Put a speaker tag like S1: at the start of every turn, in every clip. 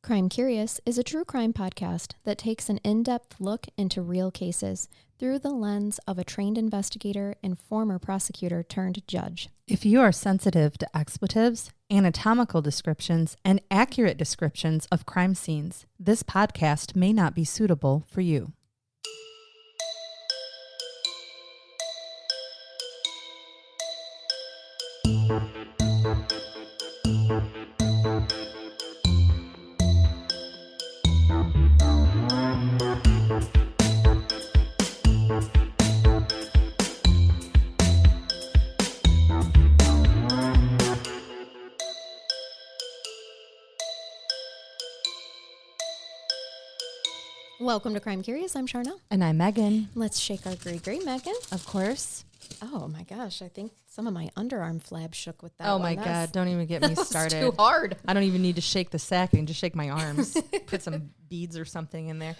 S1: Crime Curious is a true crime podcast that takes an in-depth look into real cases through the lens of a trained investigator and former prosecutor turned judge.
S2: If you are sensitive to expletives, anatomical descriptions, and accurate descriptions of crime scenes, this podcast may not be suitable for you.
S1: Welcome to Crime Curious. I'm Sharna.
S2: And I'm Megan.
S1: Let's shake our gray, Megan.
S2: Of course.
S1: Oh my gosh, I think some of my underarm flab shook with that.
S2: Oh my God, don't even get me started.
S1: Too hard.
S2: I don't even need to shake the sack. I can just shake my arms. Put some beads or something in there.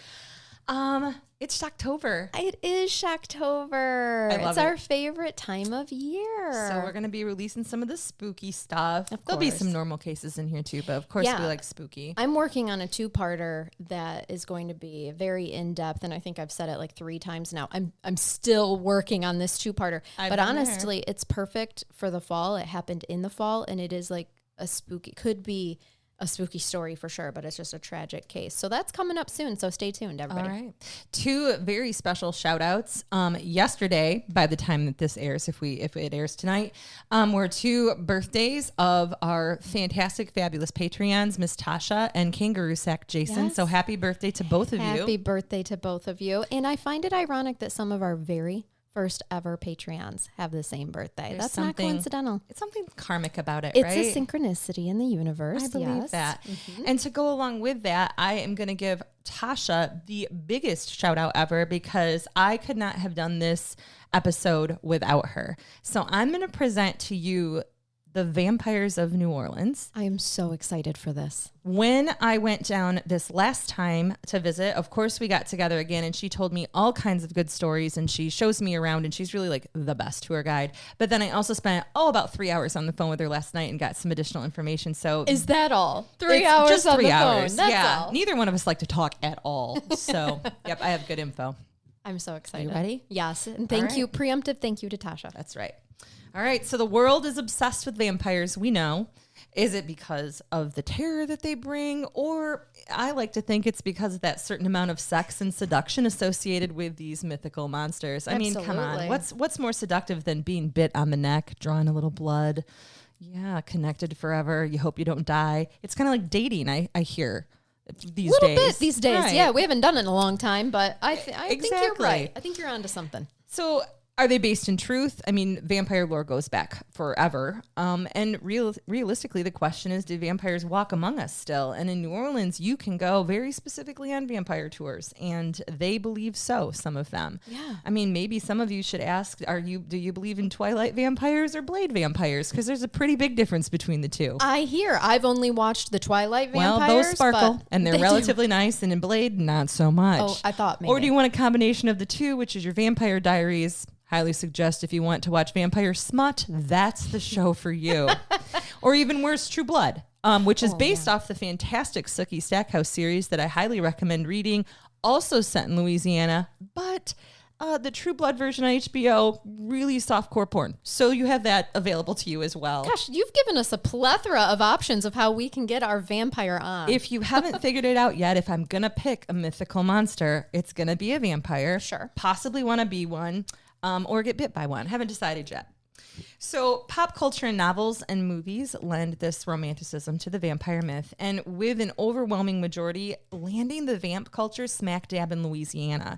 S2: It's Shocktober.
S1: It is Shocktober.
S2: I love
S1: it's our favorite time of year.
S2: So we're going to be releasing some of the spooky stuff.
S1: Of
S2: There'll be
S1: course.
S2: some normal cases in here too, but of course
S1: Yeah.
S2: we like spooky.
S1: I'm working on a two-parter that is going to be very in-depth, and I think I've said it like 3 times now. I'm still working on this two-parter, but honestly, it's perfect for the fall. It happened in the fall, and it is like a spooky, could be a spooky story for sure, but it's just a tragic case. So that's coming up soon, so stay tuned, everybody.
S2: All right. 2 very special shout outs. Yesterday, by the time that this airs, if it airs tonight, were 2 birthdays of our fantastic, fabulous Patreons, Miss Tasha and Kangaroo Sack Jason.
S1: Yes.
S2: So happy birthday to both of you.
S1: Happy birthday to both of you. And I find it ironic that some of our very first ever Patreons have the same birthday.
S2: There's
S1: That's not coincidental.
S2: It's something karmic about it,
S1: It's
S2: right?
S1: a synchronicity in the universe.
S2: I believe
S1: yes.
S2: that.
S1: Mm-hmm.
S2: And to go along with that, I am going to give Tasha the biggest shout out ever because I could not have done this episode without her. So I'm going to present to you the Vampires of New Orleans.
S1: I am so excited for this.
S2: When I went down this last time to visit, of course, we got together again and she told me all kinds of good stories and she shows me around and she's really like the best tour guide. But then I also spent about 3 hours on the phone with her last night and got some additional information. So
S1: Is that all? 3
S2: it's
S1: hours
S2: just
S1: on
S2: 3
S1: the
S2: hours.
S1: phone. That's
S2: yeah.
S1: all.
S2: Neither one of us like to talk at all. So, yep, I have good info.
S1: I'm so excited.
S2: You ready?
S1: Yes. And thank you. Preemptive thank you to Tasha.
S2: That's right. All right. So the world is obsessed with vampires. We know. Is it because of the terror that they bring? Or I like to think it's because of that certain amount of sex and seduction associated with these mythical monsters. I mean, come on. What's more seductive than being bit on the neck, drawing a little blood? Yeah, connected forever. You hope you don't die. It's kind of like dating, I hear. These
S1: little
S2: days.
S1: bit these days.
S2: Right.
S1: Yeah, we haven't done it in a long time, but I think you're
S2: Exactly.
S1: right. I think you're onto something.
S2: So are they based in truth? I mean, vampire lore goes back forever. And realistically, the question is, do vampires walk among us still? And in New Orleans, you can go very specifically on vampire tours, and they believe so, some of them.
S1: Yeah.
S2: I mean, maybe some of you should ask, do you believe in Twilight vampires or Blade vampires? Because there's a pretty big difference between the two.
S1: I've only watched the Twilight vampires.
S2: Well, those sparkle,
S1: but
S2: and they're
S1: they do.
S2: relatively nice, and in Blade, not so much.
S1: Oh, I thought maybe.
S2: Or do you want a combination of the two, which is your Vampire Diaries? Highly suggest if you want to watch Vampire Smut, that's the show for you. Or even worse, True Blood, which is based off the fantastic Sookie Stackhouse series that I highly recommend reading, also set in Louisiana, but the True Blood version on HBO, really softcore porn. So you have that available to you as well.
S1: Gosh, you've given us a plethora of options of how we can get our vampire on.
S2: If you haven't figured it out yet, if I'm going to pick a mythical monster, it's going to be a vampire.
S1: Sure.
S2: Possibly want to be one. Or get bit by one. Haven't decided yet. So pop culture and novels and movies lend this romanticism to the vampire myth, and with an overwhelming majority landing the vamp culture smack dab in Louisiana.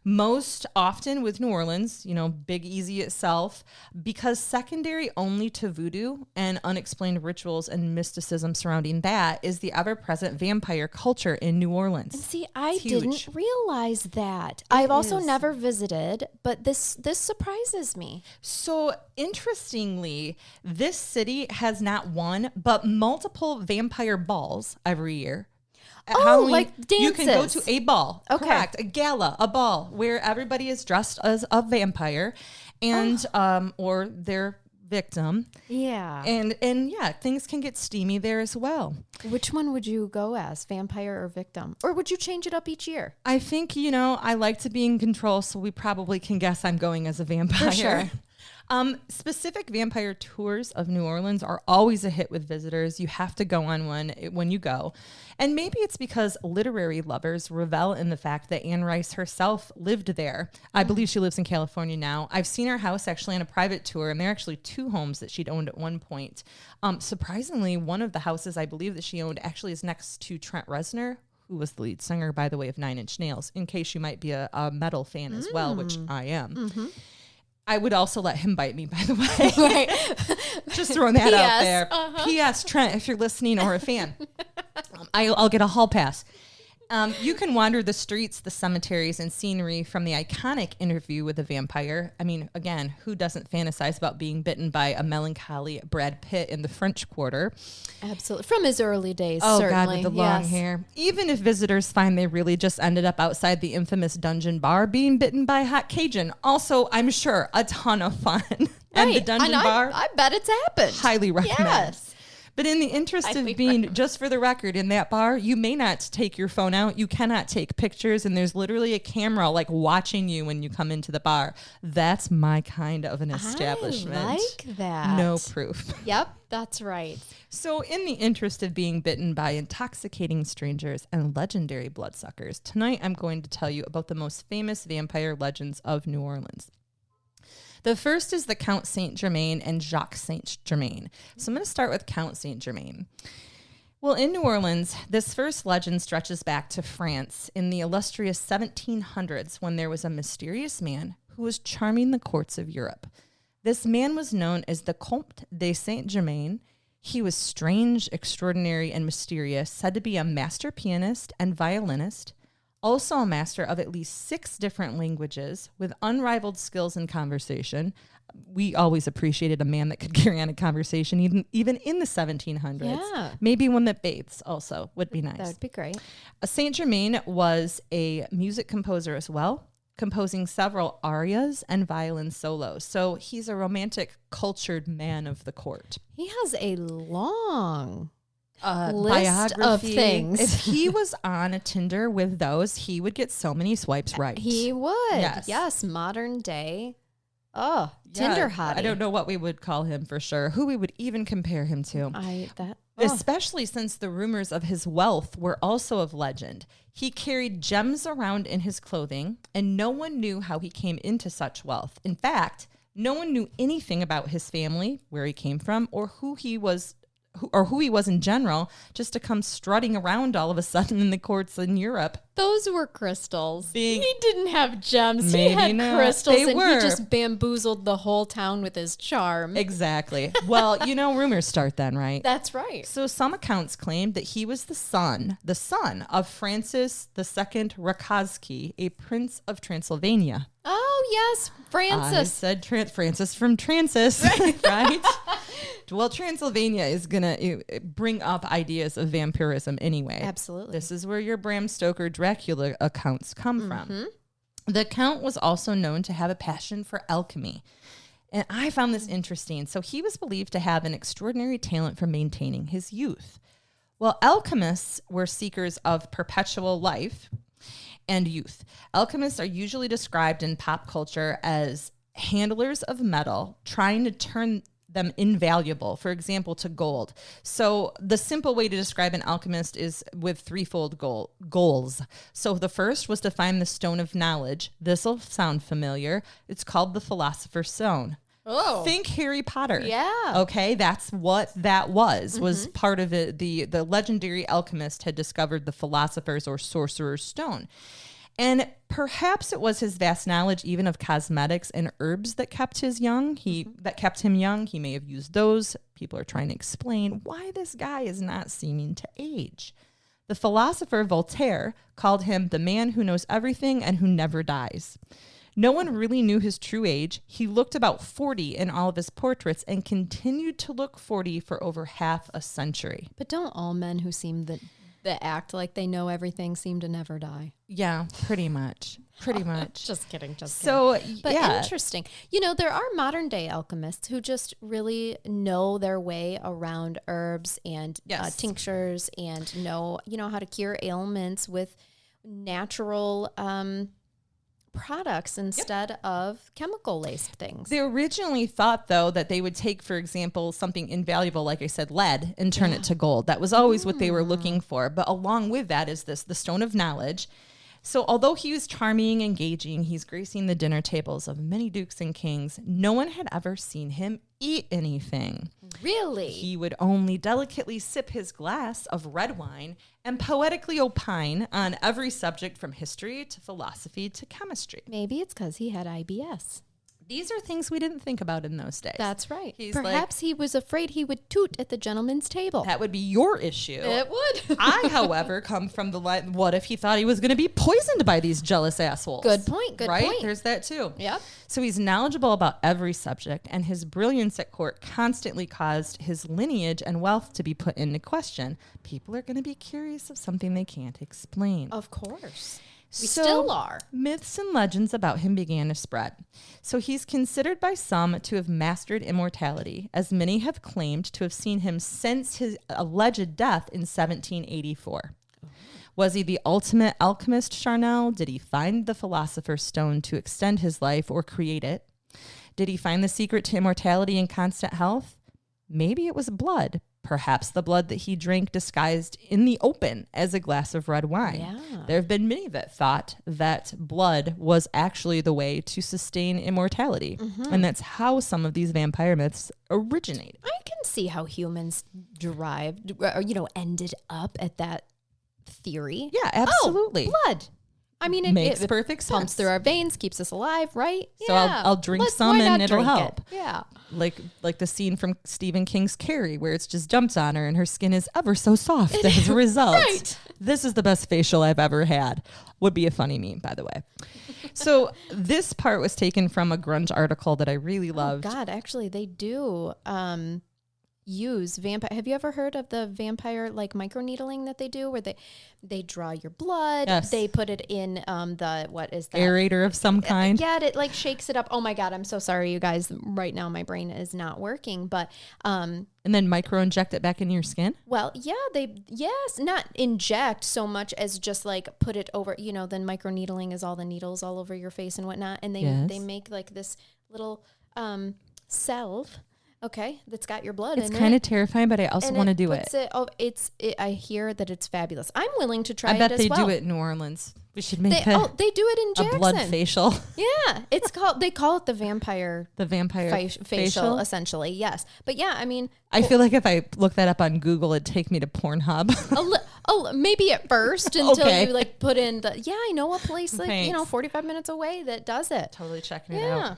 S2: Most often with New Orleans, Big Easy itself, because secondary only to voodoo and unexplained rituals and mysticism surrounding that is the ever-present vampire culture in New Orleans.
S1: And see, I
S2: It's huge.
S1: didn't realize that. I've also never visited, but this surprises me.
S2: So interestingly, this city has not one, but multiple vampire balls every year. At Halloween,
S1: like
S2: you can go
S1: dances.
S2: to a ball,
S1: Okay.
S2: correct, a gala, a ball, where everybody is dressed as a vampire, and or they're victim.
S1: Yeah.
S2: And yeah, things can get steamy there as well.
S1: Which one would you go as, vampire or victim? Or would you change it up each year?
S2: I think, I like to be in control, so we probably can guess I'm going as a vampire.
S1: For sure.
S2: Specific vampire tours of New Orleans are always a hit with visitors. You have to go on one when you go. And maybe it's because literary lovers revel in the fact that Anne Rice herself lived there. I believe she lives in California now. I've seen her house actually on a private tour, and there are actually 2 homes that she'd owned at one point. Surprisingly, one of the houses I believe that she owned actually is next to Trent Reznor, who was the lead singer, by the way, of 9 Inch Nails, in case you might be a metal fan as well, which I am. Mm-hmm. I would also let him bite me, by the way. Right. Just throwing that out there. P.S. Trent, if you're listening or a fan, I'll get a hall pass. You can wander the streets, the cemeteries, and scenery from the iconic Interview with a Vampire. I mean, again, who doesn't fantasize about being bitten by a melancholy Brad Pitt in the French Quarter?
S1: Absolutely. From his early days,
S2: oh,
S1: certainly.
S2: God, with the long hair. Even if visitors find they really just ended up outside the infamous dungeon bar being bitten by Hot Cajun. Also, I'm sure, a ton of fun. And the dungeon bar.
S1: I bet it's happened.
S2: Highly recommend.
S1: Yes.
S2: But in the interest of being, just for the record, in that bar, you may not take your phone out. You cannot take pictures. And there's literally a camera like watching you when you come into the bar. That's my kind of an establishment.
S1: I like that.
S2: No proof.
S1: Yep, that's right.
S2: So in the interest of being bitten by intoxicating strangers and legendary bloodsuckers, tonight I'm going to tell you about the most famous vampire legends of New Orleans. The first is the Count Saint-Germain and Jacques Saint-Germain. So I'm going to start with Count Saint-Germain. Well, in New Orleans, this first legend stretches back to France in the illustrious 1700s when there was a mysterious man who was charming the courts of Europe. This man was known as the Comte de Saint-Germain. He was strange, extraordinary, and mysterious, said to be a master pianist and violinist, also a master of at least 6 different languages with unrivaled skills in conversation. We always appreciated a man that could carry on a conversation, even in the 1700s.
S1: Yeah.
S2: Maybe one that bathes also would be nice.
S1: That would be great.
S2: Saint-Germain was a music composer as well, composing several arias and violin solos. So he's a romantic, cultured man of the court.
S1: He has a long
S2: list
S1: of things.
S2: If he was on a Tinder with those, he would get so many swipes right.
S1: He would.
S2: Yes.
S1: Modern day. Oh, Tinder hottie.
S2: I don't know what we would call him for sure. Who we would even compare him to. Especially since the rumors of his wealth were also of legend. He carried gems around in his clothing, and no one knew how he came into such wealth. In fact, no one knew anything about his family, where he came from, or who he was in general, just to come strutting around all of a sudden in the courts in Europe.
S1: Those were crystals. He didn't have gems. He had crystals, he just bamboozled the whole town with his charm.
S2: Exactly. Well, rumors start then, right?
S1: That's right.
S2: So some accounts claimed that he was the son of Francis II Rakovsky, a prince of Transylvania.
S1: Oh, yes, Francis.
S2: I said Francis from Transis, right? Well, Transylvania is going to bring up ideas of vampirism anyway.
S1: Absolutely.
S2: This is where your Bram Stoker Dracula accounts come from. The Count was also known to have a passion for alchemy. And I found this interesting. So he was believed to have an extraordinary talent for maintaining his youth. Well, alchemists were seekers of perpetual life and youth. Alchemists are usually described in pop culture as handlers of metal, trying to turn them invaluable, for example, to gold. So the simple way to describe an alchemist is with threefold goals. So the first was to find the stone of knowledge. This will sound familiar. It's called the Philosopher's Stone.
S1: Oh,
S2: think Harry Potter.
S1: Yeah.
S2: Okay, that's what that was part of it. The legendary alchemist had discovered the Philosopher's or Sorcerer's Stone. And perhaps it was his vast knowledge even of cosmetics and herbs that kept him young. He may have used those. People are trying to explain why this guy is not seeming to age. The philosopher Voltaire called him the man who knows everything and who never dies. No one really knew his true age. He looked about 40 in all of his portraits and continued to look 40 for over half a century.
S1: But don't all men who seem that act like they know everything seem to never die.
S2: Yeah, pretty much. Pretty much.
S1: Just kidding.
S2: So,
S1: but
S2: yeah.
S1: interesting. There are modern day alchemists who just really know their way around herbs and tinctures and know how to cure ailments with natural products instead of chemical laced things.
S2: They originally thought, though, that they would take, for example, something invaluable, like I said, lead, and turn it to gold. That was always what they were looking for. But along with that is the stone of knowledge. So although he was charming, engaging, he's gracing the dinner tables of many dukes and kings, no one had ever seen him eat anything.
S1: Really?
S2: He would only delicately sip his glass of red wine and poetically opine on every subject from history to philosophy to chemistry.
S1: Maybe it's because he had IBS.
S2: These are things we didn't think about in those days.
S1: That's right. Perhaps he was afraid he would toot at the gentleman's table.
S2: That would be your issue.
S1: It would.
S2: I, however, come from the line, what if he thought he was going to be poisoned by these jealous assholes?
S1: Good point. Good
S2: right?
S1: point.
S2: There's that too.
S1: Yep.
S2: So he's knowledgeable about every subject, and his brilliance at court constantly caused his lineage and wealth to be put into question. People are going to be curious of something they can't explain.
S1: Of course. We
S2: So,
S1: still are.
S2: Myths and legends about him began to spread. So he's considered by some to have mastered immortality, as many have claimed to have seen him since his alleged death in 1784. Was he the ultimate alchemist, Charnel? Did he find the philosopher's stone to extend his life or create it? Did he find the secret to immortality and constant health? Maybe it was blood. Perhaps the blood that he drank disguised in the open as a glass of red wine.
S1: Yeah.
S2: There have been many that thought that blood was actually the way to sustain immortality.
S1: Mm-hmm.
S2: And that's how some of these vampire myths originated.
S1: I can see how humans ended up at that theory.
S2: Yeah, absolutely.
S1: Oh, blood. I mean, it
S2: Makes
S1: it
S2: perfect sense.
S1: pumps through our veins, keeps us alive, right?
S2: So I'll drink
S1: Why
S2: some and
S1: not
S2: it'll
S1: drink
S2: help.
S1: it? Yeah.
S2: Like the scene from Stephen King's Carrie, where it's just jumps on her and her skin is ever so soft as a result.
S1: Right.
S2: This is the best facial I've ever had. Would be a funny meme, by the way. So this part was taken from a grunge article that I really loved.
S1: Oh God, actually, they do use vampire. Have you ever heard of the vampire microneedling that they do, where they draw your blood?
S2: Yes.
S1: They put it in what is that?
S2: Aerator of some kind.
S1: Yeah, it shakes it up. Oh my God, I'm so sorry, you guys. Right now, my brain is not working. But
S2: and then micro inject it back in your skin.
S1: well, yeah, not inject so much as just put it over. Then microneedling is all the needles all over your face and whatnot, and they make this little salve. Okay, that's got your blood in it.
S2: It's kind of terrifying, but I also want to do it.
S1: I hear that it's fabulous. I'm willing to try it
S2: I bet
S1: as
S2: they
S1: well.
S2: do it in New Orleans. We should make
S1: They do it in Jackson.
S2: a blood facial.
S1: Yeah, they call it the vampire facial essentially. Yes, but yeah, I mean,
S2: I feel like if I look that up on Google, it'd take me to Pornhub.
S1: maybe at first until
S2: Okay.
S1: you put in I know a place
S2: 45
S1: 45 minutes away that does it.
S2: Totally checking it out.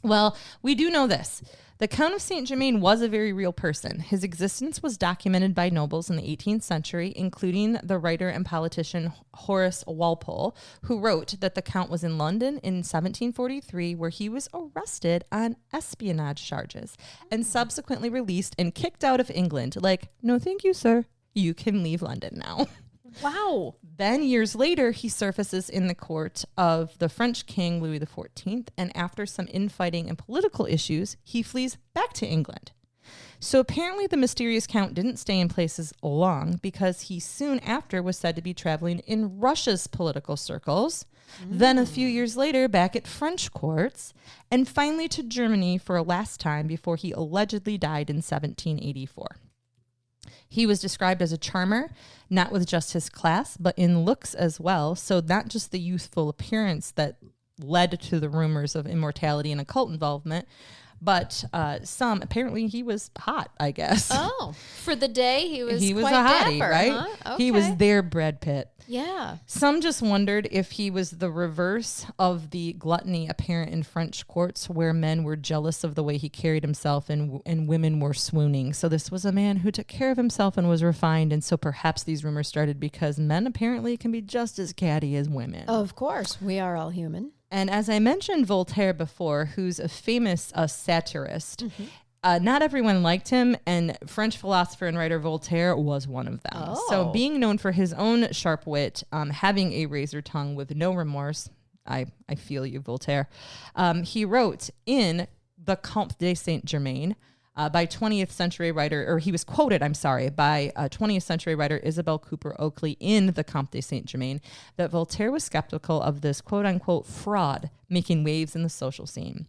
S2: Well, we do know this. The Count of Saint Germain was a very real person. His existence was documented by nobles in the 18th century, including the writer and politician Horace Walpole, who wrote that the Count was in London in 1743, where he was arrested on espionage charges and subsequently released and kicked out of England. No, thank you, sir. You can leave London now.
S1: Wow.
S2: Then years later, he surfaces in the court of the French king Louis XIV, and after some infighting and political issues, he flees back to England. So apparently the mysterious count didn't stay in places long, because he soon after was said to be traveling in Russia's political circles, then a few years later back at French courts, and finally to Germany for a last time before he allegedly died in 1784. He was described as a charmer, not with just his class, but in looks as well. So not just the youthful appearance that led to the rumors of immortality and occult involvement, but apparently he was hot, I guess.
S1: Oh, for the day he was quite
S2: a hottie,
S1: dapper,
S2: right?
S1: huh? Okay.
S2: He was their Brad Pitt.
S1: Yeah.
S2: Some just wondered if he was the reverse of the gluttony apparent in French courts, where men were jealous of the way he carried himself and women were swooning. So this was a man who took care of himself and was refined. And so perhaps these rumors started because men apparently can be just as catty as women.
S1: Of course, we are all human.
S2: And as I mentioned Voltaire before, who's a famous satirist, Not everyone liked him, and French philosopher and writer Voltaire was one of them.
S1: Oh.
S2: So being known for his own sharp wit, having a razor tongue with no remorse, I feel you, Voltaire. He wrote in the Comte de Saint-Germain by 20th century writer, or he was quoted, by 20th century writer Isabel Cooper Oakley in the Comte de Saint-Germain, that Voltaire was skeptical of this quote-unquote fraud making waves in the social scene.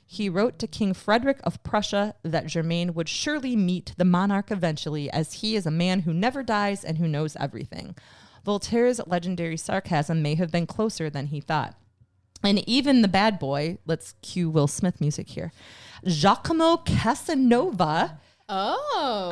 S2: He wrote to King Frederick of Prussia that Germain would surely meet the monarch eventually, as he is a man who never dies and who knows everything. Voltaire's legendary sarcasm may have been closer than he thought. And even the bad boy, let's cue Will Smith music here, Giacomo Casanova,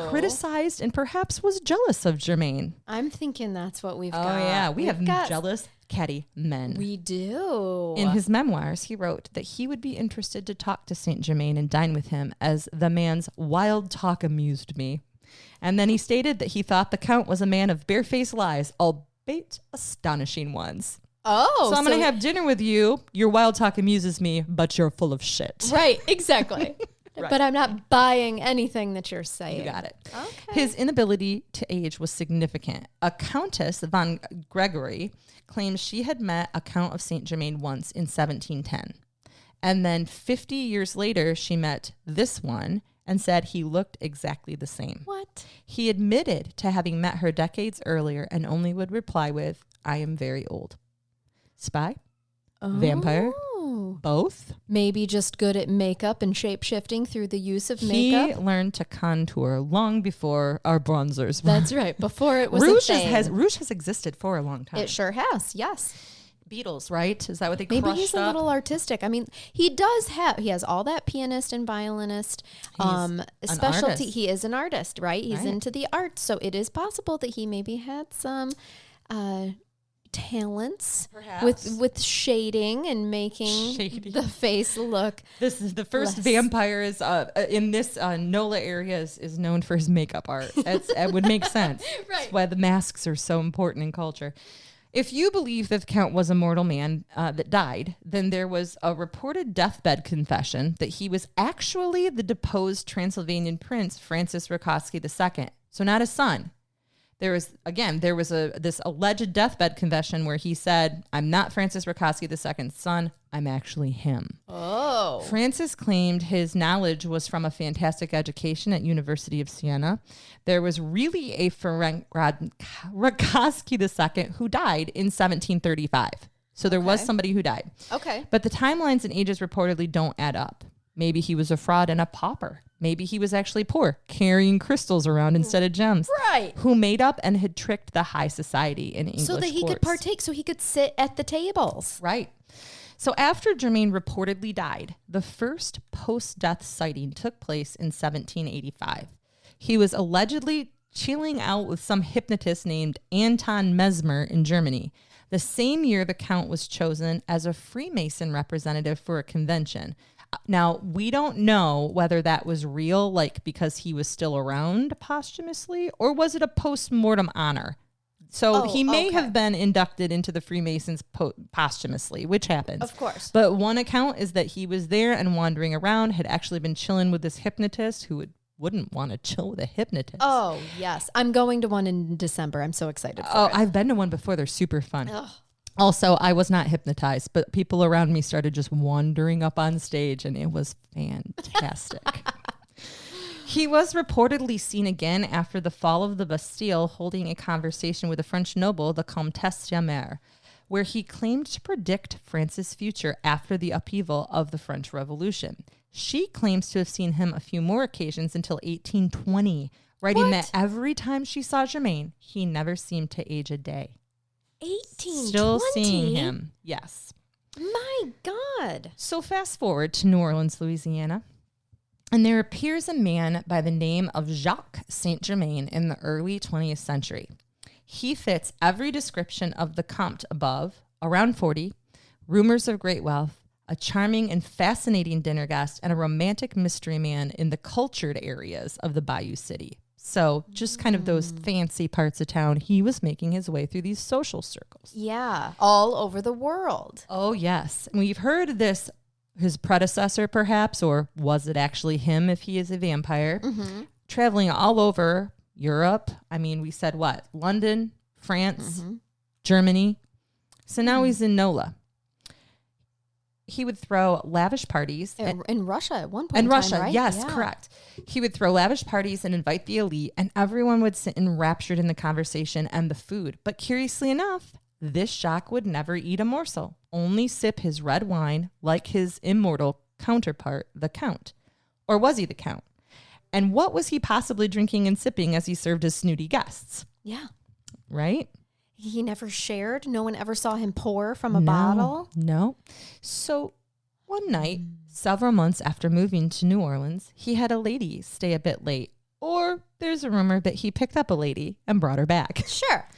S2: criticized and perhaps was jealous of Germain.
S1: I'm thinking that's what we've got.
S2: Oh, yeah. We have jealous, catty men.
S1: We do.
S2: In his memoirs, he wrote that he would be interested to talk to Saint Germain and dine with him, as the man's wild talk amused me. And then he stated that he thought the Count was a man of barefaced lies, albeit astonishing ones.
S1: Oh,
S2: so I'm going to have dinner with you. Your wild talk amuses me, but you're full of shit.
S1: Right, exactly.
S2: Right.
S1: But I'm not buying anything that you're saying.
S2: You got it.
S1: Okay.
S2: His inability to age was significant. A Countess von Gregory claims she had met a Count of Saint Germain once in 1710. And then 50 years later, she met this one and said he looked exactly the same.
S1: What?
S2: He admitted to having met her decades earlier and only would reply with, "I am very old." Spy? Vampire? Both?
S1: Maybe just good at makeup and shape-shifting through the use of
S2: He
S1: makeup.
S2: learned to contour long before our bronzers were.
S1: That's right. Before it was
S2: Rouge
S1: a thing.
S2: Rouge has existed for a long time.
S1: It sure has, yes.
S2: Beatles, right? Is that what they
S1: Maybe
S2: crushed
S1: he's a
S2: up?
S1: little artistic. I mean, he has all that pianist and violinist specialty.
S2: artist.
S1: He is an artist, right? He's
S2: Right.
S1: into the arts. So it is possible that he maybe had some talents with shading and making the face look.
S2: This is the first vampire is in this NOLA area is known for his makeup art. It would make sense.
S1: Right.
S2: That's why the masks are so important in culture. If you believe that the Count was a mortal man that died, then there was a reported deathbed confession that he was actually the deposed Transylvanian prince Francis Rakoski II. So not his son. There was this alleged deathbed confession where he said, "I'm not Francis Rakoski II's son. I'm actually him."
S1: Oh.
S2: Francis claimed his knowledge was from a fantastic education at University of Siena. There was really a Rakoski II who died in 1735. So there was somebody who died.
S1: Okay.
S2: But the timelines and ages reportedly don't add up. Maybe he was a fraud and a pauper. Maybe he was actually poor, carrying crystals around instead of gems.
S1: Right.
S2: Who made up and had tricked the high society in English
S1: So that he could
S2: courts.
S1: partake, so he could sit at the tables.
S2: Right. So after Germain reportedly died, the first post-death sighting took place in 1785. He was allegedly chilling out with some hypnotist named Anton Mesmer in Germany. The same year, the Count was chosen as a Freemason representative for a convention. Now, we don't know whether that was real, like because he was still around posthumously, or was it a post-mortem honor? So he may have been inducted into the Freemasons posthumously, which happens.
S1: Of course.
S2: But one account is that he was there and wandering around, had actually been chilling with this hypnotist who wouldn't want to chill with a hypnotist.
S1: Oh, yes. I'm going to one in December. I'm so excited for it.
S2: I've been to one before. They're super fun.
S1: Ugh.
S2: Also, I was not hypnotized, but people around me started just wandering up on stage, and it was fantastic. He was reportedly seen again after the fall of the Bastille holding a conversation with a French noble, the Comtesse Jamère, where he claimed to predict France's future after the upheaval of the French Revolution. She claims to have seen him a few more occasions until 1820, writing that every time she saw Germain, he never seemed to age a day.
S1: 1820?
S2: Still seeing him, yes.
S1: My God.
S2: So fast forward to New Orleans, Louisiana, and there appears a man by the name of Jacques Saint Germain in the early 20th century. He fits every description of the Comte above, around 40, rumors of great wealth, a charming and fascinating dinner guest, and a romantic mystery man in the cultured areas of the Bayou City. So just kind of those fancy parts of town, he was making his way through these social circles.
S1: Yeah, all over the world.
S2: Oh, yes. And we've heard this his predecessor perhaps, or was it actually him if he is a vampire? Traveling all over Europe. I mean, we said what? London, France, Germany. So now he's in NOLA. He would throw lavish parties.
S1: In Russia at one point
S2: In
S1: Russia,
S2: right? Yes, correct. He would throw lavish parties and invite the elite, and everyone would sit enraptured in the conversation and the food. But curiously enough, this Jacques would never eat a morsel, only sip his red wine like his immortal counterpart, the Count. Or was he the Count? And what was he possibly drinking and sipping as he served his snooty guests?
S1: Yeah.
S2: Right?
S1: He never shared. No one ever saw him pour from a bottle.
S2: No. So one night, several months after moving to New Orleans, he had a lady stay a bit late. Or there's a rumor that he picked up a lady and brought her back.
S1: Sure.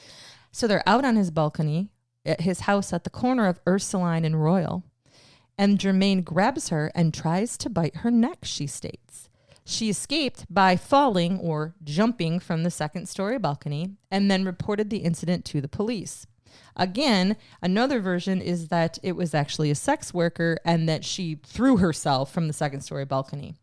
S2: So they're out on his balcony at his house at the corner of Ursuline and Royal. And Germaine grabs her and tries to bite her neck, she states. She escaped by falling or jumping from the second-story balcony and then reported the incident to the police. Again, another version is that it was actually a sex worker and that she threw herself from the second-story balcony.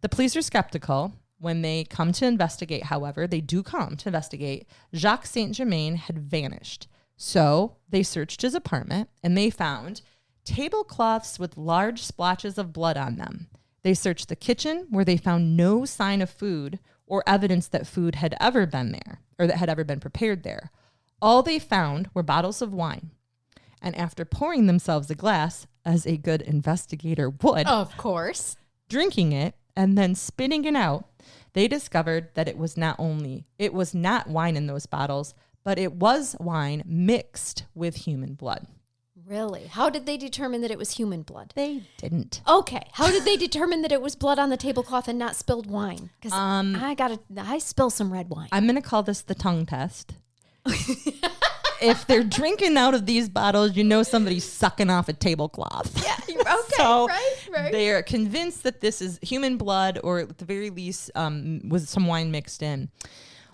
S2: The police are skeptical. When they come to investigate, however, they do come to investigate, Jacques Saint-Germain had vanished. So they searched his apartment and they found tablecloths with large splotches of blood on them. They searched the kitchen, where they found no sign of food or evidence that food had ever been there or that had ever been prepared there. All they found were bottles of wine. And after pouring themselves a glass, as a good investigator would,
S1: of course,
S2: drinking it and then spitting it out, they discovered that it was not wine in those bottles, but it was wine mixed with human blood.
S1: Really? How did they determine that it was human blood?
S2: They didn't.
S1: Okay. How did they determine that it was blood on the tablecloth and not spilled wine? Because I spill some red wine.
S2: I'm going to call this the tongue test. If they're drinking out of these bottles, you know somebody's sucking off a tablecloth.
S1: Yeah. Okay.
S2: So
S1: right.
S2: They're convinced that this is human blood, or at the very least, with some wine mixed in.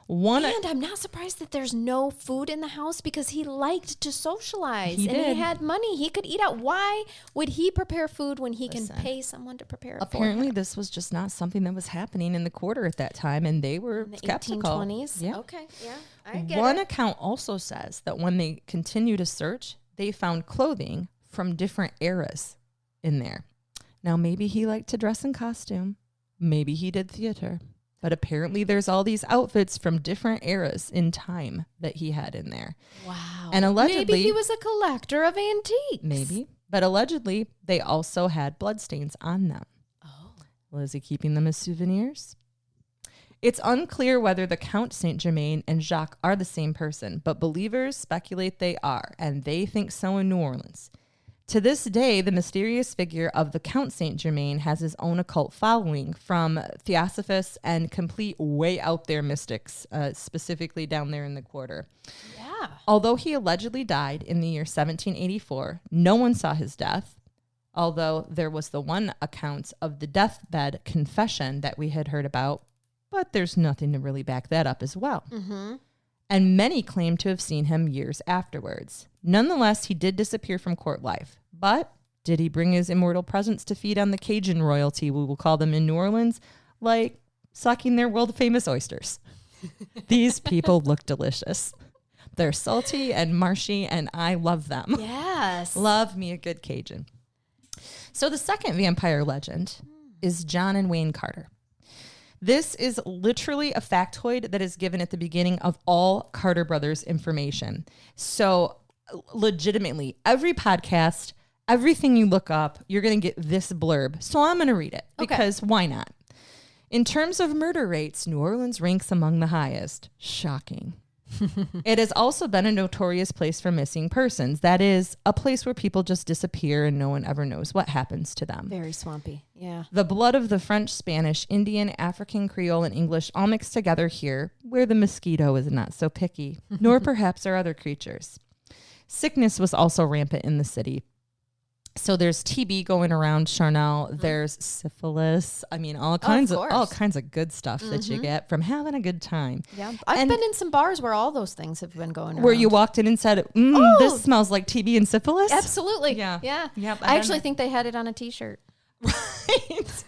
S2: And
S1: I'm not surprised that there's no food in the house because he liked to socialize he had money. He could eat out. Why would he prepare food when he can pay someone to prepare it?
S2: Apparently, this was just not something that was happening in the quarter at that time, and they were
S1: in the
S2: skeptical.
S1: 1820s?
S2: Yeah.
S1: Okay, yeah, I get
S2: One
S1: it.
S2: account also says that when they continue to search, they found clothing from different eras in there. Now, maybe he liked to dress in costume. Maybe he did theater. But apparently there's all these outfits from different eras in time that he had in there.
S1: Wow.
S2: And allegedly...
S1: Maybe he was a collector of antiques.
S2: Maybe. But allegedly, they also had bloodstains on them.
S1: Oh.
S2: Well, is he keeping them as souvenirs? It's unclear whether the Count Saint-Germain and Jacques are the same person, but believers speculate they are, and they think so in New Orleans. To this day, the mysterious figure of the Count Saint-Germain has his own occult following, from theosophists and complete way out there mystics, specifically down there in the quarter.
S1: Yeah.
S2: Although he allegedly died in the year 1784, no one saw his death, although there was the one account of the deathbed confession that we had heard about, but there's nothing to really back that up as well.
S1: Mm-hmm.
S2: And many claim to have seen him years afterwards. Nonetheless, he did disappear from court life. But did he bring his immortal presence to feed on the Cajun royalty, we will call them in New Orleans, like sucking their world-famous oysters? These people look delicious. They're salty and marshy, and I love them.
S1: Yes.
S2: Love me a good Cajun. So the second vampire legend is John and Wayne Carter. This is literally a factoid that is given at the beginning of all Carter Brothers information. So legitimately, every podcast, everything you look up, you're going to get this blurb. So I'm going to read it because why not? In terms of murder rates, New Orleans ranks among the highest. Shocking. It has also been a notorious place for missing persons. That is, a place where people just disappear and no one ever knows what happens to them.
S1: Very swampy. Yeah.
S2: The blood of the French, Spanish, Indian, African, Creole, and English all mixed together here, where the mosquito is not so picky, nor perhaps are other creatures. Sickness was also rampant in the city. So there's TB going around, Charnel. There's syphilis. I mean, all kinds of good stuff that you get from having a good time.
S1: Yeah, I've been in some bars where all those things have been going around.
S2: Where you walked in and said, this smells like TB and syphilis?
S1: Absolutely.
S2: Yeah.
S1: Yep, I actually think they had it on a T-shirt.
S2: Right.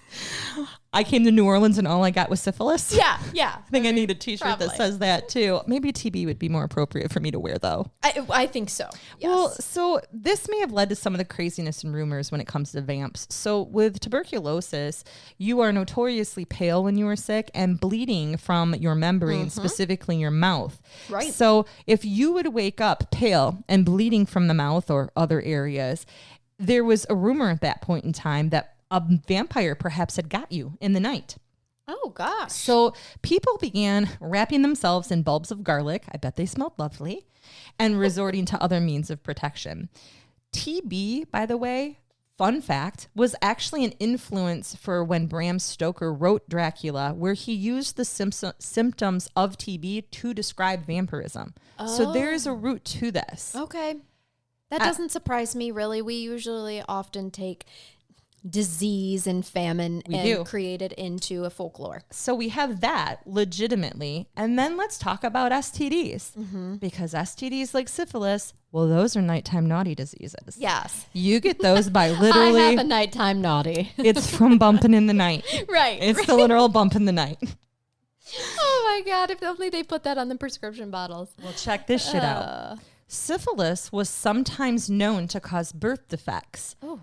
S2: I came to New Orleans and all I got was syphilis.
S1: Yeah.
S2: I think I need a T-shirt that says that too. Maybe TB would be more appropriate for me to wear though.
S1: I think so. Yes.
S2: Well, so this may have led to some of the craziness and rumors when it comes to vamps. So with tuberculosis, you are notoriously pale when you are sick and bleeding from your membrane, specifically your mouth.
S1: Right.
S2: So if you would wake up pale and bleeding from the mouth or other areas, there was a rumor at that point in time that a vampire perhaps had got you in the night.
S1: Oh, gosh.
S2: So people began wrapping themselves in bulbs of garlic. I bet they smelled lovely. And resorting to other means of protection. TB, by the way, fun fact, was actually an influence for when Bram Stoker wrote Dracula, where he used the symptoms of TB to describe vampirism. Oh. So there is a root to this.
S1: Okay. That doesn't surprise me, really. We usually often take disease and famine create it into a folklore.
S2: So we have that legitimately. And then let's talk about STDs. Because STDs like syphilis, well, those are nighttime naughty diseases.
S1: Yes.
S2: You get those by literally...
S1: I have a nighttime naughty.
S2: It's from bumping in the night.
S1: Right.
S2: It's the literal bump in the night.
S1: Oh my God, if only they put that on the prescription bottles.
S2: Well, check this shit out. Syphilis was sometimes known to cause birth defects.
S1: Oh.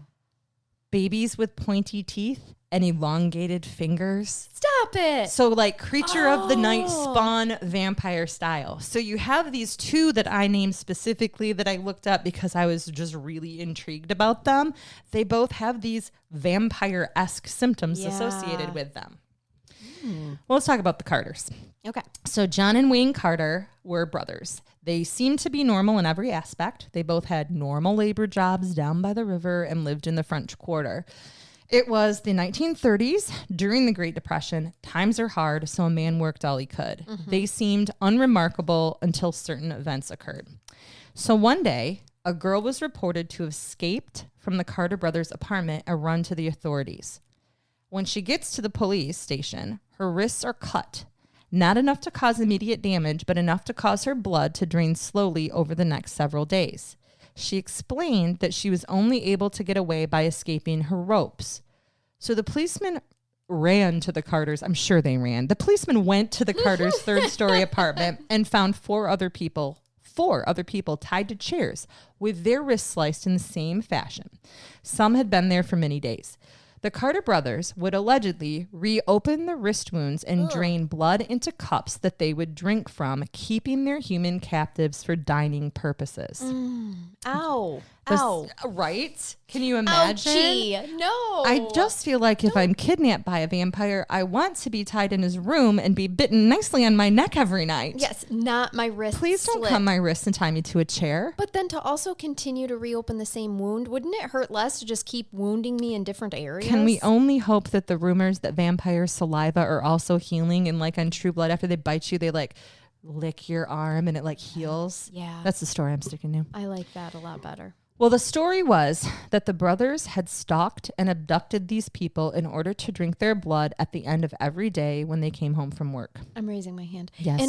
S2: Babies with pointy teeth and elongated fingers.
S1: Stop it.
S2: So like creature of the night spawn vampire style. So you have these two that I named specifically that I looked up because I was just really intrigued about them. They both have these vampire-esque symptoms associated with them. Well, let's talk about the Carters.
S1: Okay.
S2: So John and Wayne Carter were brothers. They seemed to be normal in every aspect. They both had normal labor jobs down by the river and lived in the French Quarter. It was the 1930s during the Great Depression. Times are hard, so a man worked all he could. They seemed unremarkable until certain events occurred. So one day, a girl was reported to have escaped from the Carter brothers' apartment and run to the authorities. When she gets to the police station, her wrists are cut. Not enough to cause immediate damage, but enough to cause her blood to drain slowly over the next several days. She explained that she was only able to get away by escaping her ropes. So the policeman ran to the Carters. I'm sure they ran. The policeman went to the Carters' third-story apartment and found four other people tied to chairs with their wrists sliced in the same fashion. Some had been there for many days. The Carter brothers would allegedly reopen the wrist wounds and drain blood into cups that they would drink from, keeping their human captives for dining purposes.
S1: Ow.
S2: Right? Can you imagine?
S1: Ouchie. No.
S2: I just feel like if I'm kidnapped by a vampire, I want to be tied in his room and be bitten nicely on my neck every night.
S1: Yes, not my wrist.
S2: Please don't cut my wrist and tie me to a chair.
S1: But then to also continue to reopen the same wound, wouldn't it hurt less to just keep wounding me in different areas?
S2: Can we only hope that the rumors that vampires' saliva are also healing and like on True Blood, after they bite you, they like lick your arm and it like heals?
S1: Yeah.
S2: That's the story I'm sticking to.
S1: I like that a lot better.
S2: Well, the story was that the brothers had stalked and abducted these people in order to drink their blood at the end of every day when they came home from work.
S1: I'm raising my hand.
S2: Yes,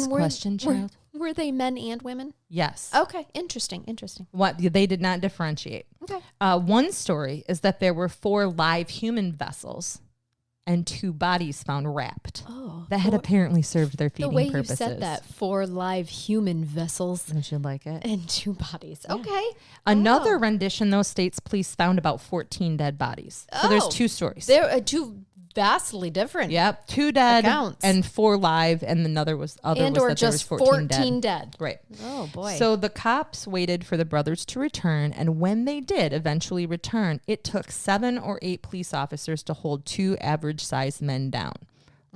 S1: and
S2: child.
S1: Were they men and women?
S2: Yes.
S1: Okay, interesting.
S2: What they did not differentiate.
S1: Okay.
S2: One story is that there were 4 live human vessels and 2 bodies found wrapped that had apparently served their feeding purposes.
S1: The way you said that, 4 live human vessels.
S2: Don't you like it?
S1: And 2 bodies. Yeah. Okay.
S2: Another rendition, though, states police found about 14 dead bodies. So there's 2 stories.
S1: There are 2 vastly different.
S2: Yep, 2 dead
S1: accounts.
S2: And 4 live, and another was that there was 14
S1: dead.
S2: Right.
S1: Oh boy.
S2: So the cops waited for the brothers to return, and when they did eventually return, it took 7 or 8 police officers to hold 2 average-sized men down.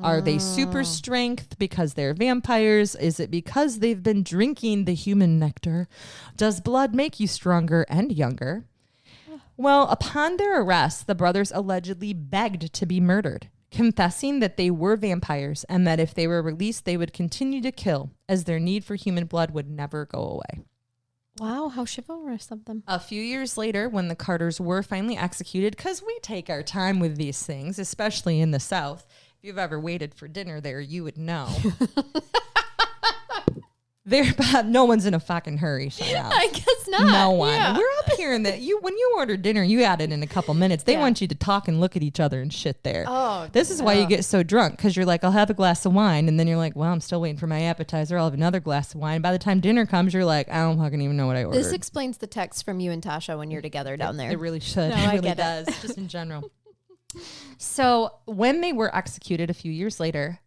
S2: Are they super strength because they're vampires? Is it because they've been drinking the human nectar? Does blood make you stronger and younger? Well, upon their arrest, the brothers allegedly begged to be murdered, confessing that they were vampires and that if they were released, they would continue to kill, as their need for human blood would never go away.
S1: Wow, how chivalrous of them.
S2: A few years later, when the Carters were finally executed, because we take our time with these things, especially in the South. If you've ever waited for dinner there, you would know. No one's in a fucking hurry. Shut up.
S1: I guess not.
S2: No one.
S1: Yeah.
S2: We're up here in that when you order dinner, you had it in a couple minutes. They want you to talk and look at each other and shit there.
S1: Oh,
S2: this is why you get so drunk, because you're like, I'll have a glass of wine, and then you're like, well, I'm still waiting for my appetizer. I'll have another glass of wine. By the time dinner comes, you're like, I don't fucking even know what I ordered.
S1: This explains the text from you and Tasha when you're together down there.
S2: It really should.
S1: No,
S2: it really does, just in general. So when they were executed a few years later,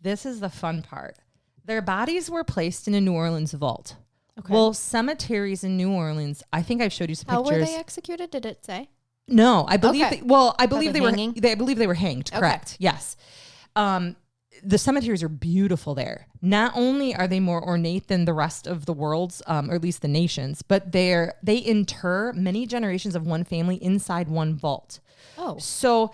S2: this is the fun part. Their bodies were placed in a New Orleans vault. Okay. Well, cemeteries in New Orleans, I think I've showed you some pictures.
S1: How were they executed? Did it say?
S2: No, I believe.
S1: Okay.
S2: I believe they
S1: hanging?
S2: were. I believe they were hanged. Okay. Correct. Yes. The cemeteries are beautiful there. Not only are they more ornate than the rest of the world's, or at least the nations, but they inter many generations of one family inside one vault.
S1: Oh,
S2: so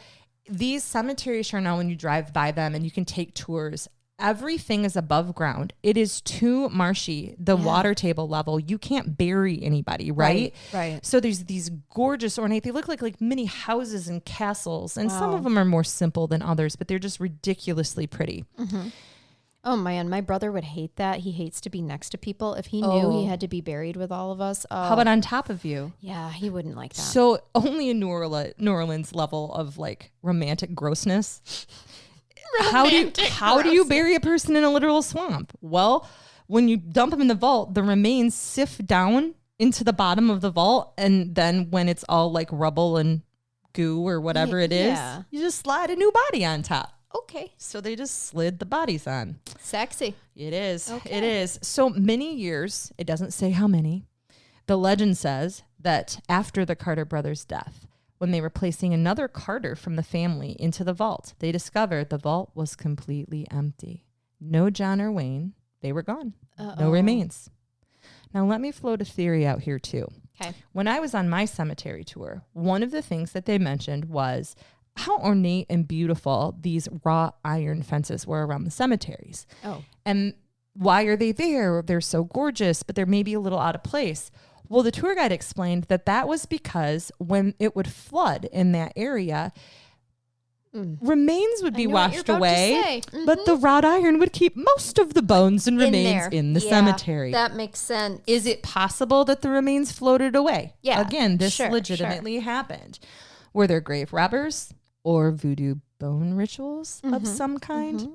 S2: these cemeteries are now, when you drive by them and you can take tours, everything is above ground. It is too marshy, the water table level. You can't bury anybody, right?
S1: Right.
S2: So there's these gorgeous ornate, they look like mini houses and castles. And some of them are more simple than others, but they're just ridiculously pretty.
S1: Mm-hmm. Oh man, my brother would hate that. He hates to be next to people. If he knew he had to be buried with all of us.
S2: How about on top of you?
S1: Yeah, he wouldn't like that.
S2: So only a New Orleans level of like romantic grossness. How do you bury a person in a literal swamp? Well, when you dump them in the vault, the remains sift down into the bottom of the vault, and then when it's all like rubble and goo or whatever it is, you just slide a new body on top.
S1: Okay.
S2: So they just slid the bodies on.
S1: Sexy.
S2: It is.
S1: Okay.
S2: It is. So many years, it doesn't say how many, the legend says that after the Carter brothers' death, when they were placing another Carter from the family into the vault, they discovered the vault was completely empty. No John or Wayne. They were gone. No remains. Now, let me float a theory out here, too.
S1: Okay.
S2: When I was on my cemetery tour, one of the things that they mentioned was how ornate and beautiful these wrought iron fences were around the cemeteries.
S1: Oh.
S2: And why are they there? They're so gorgeous, but they're maybe a little out of place. Well, the tour guide explained that was because when it would flood in that area, remains would be washed away, but the wrought iron would keep most of the bones and remains in the cemetery.
S1: That makes sense.
S2: Is it possible that the remains floated away?
S1: Yeah.
S2: Again, this legitimately happened. Were there grave robbers or voodoo bone rituals of some kind?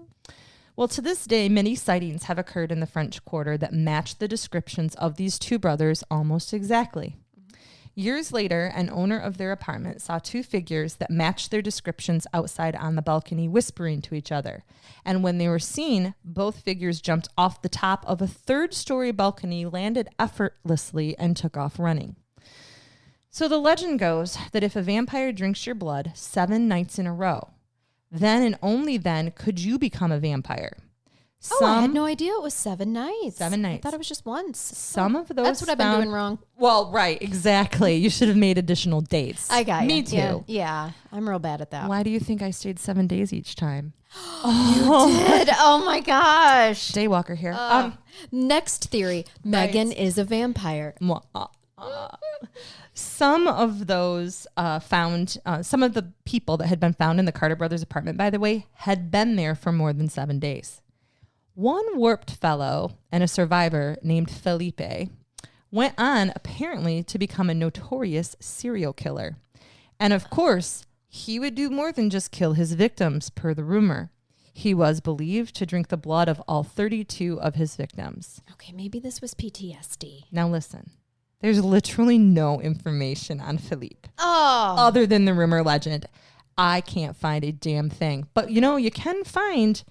S2: Well, to this day, many sightings have occurred in the French Quarter that match the descriptions of these two brothers almost exactly. Years later, an owner of their apartment saw two figures that matched their descriptions outside on the balcony, whispering to each other. And when they were seen, both figures jumped off the top of a third-story balcony, landed effortlessly, and took off running. So the legend goes that if a vampire drinks your blood 7 nights in a row, then and only then could you become a vampire.
S1: I had no idea it was 7 nights.
S2: 7 nights.
S1: I thought it was just once.
S2: Some of those.
S1: That's what I've been doing wrong.
S2: Well, right, exactly. You should have made additional dates.
S1: I got you.
S2: Me too.
S1: Yeah, I'm real bad at that.
S2: Why do you think I stayed 7 days each time?
S1: You did? Oh my gosh.
S2: Daywalker here.
S1: Next theory: Megan is a vampire.
S2: Some of those some of the people that had been found in the Carter brothers' apartment, by the way, had been there for more than 7 days. One warped fellow and a survivor named Felipe went on apparently to become a notorious serial killer. And of course, he would do more than just kill his victims, per the rumor. He was believed to drink the blood of all 32 of his victims.
S1: Okay, maybe this was PTSD.
S2: Now listen. There's literally no information on Philippe.
S1: Oh.
S2: Other than the rumor legend. I can't find a damn thing. But, you can find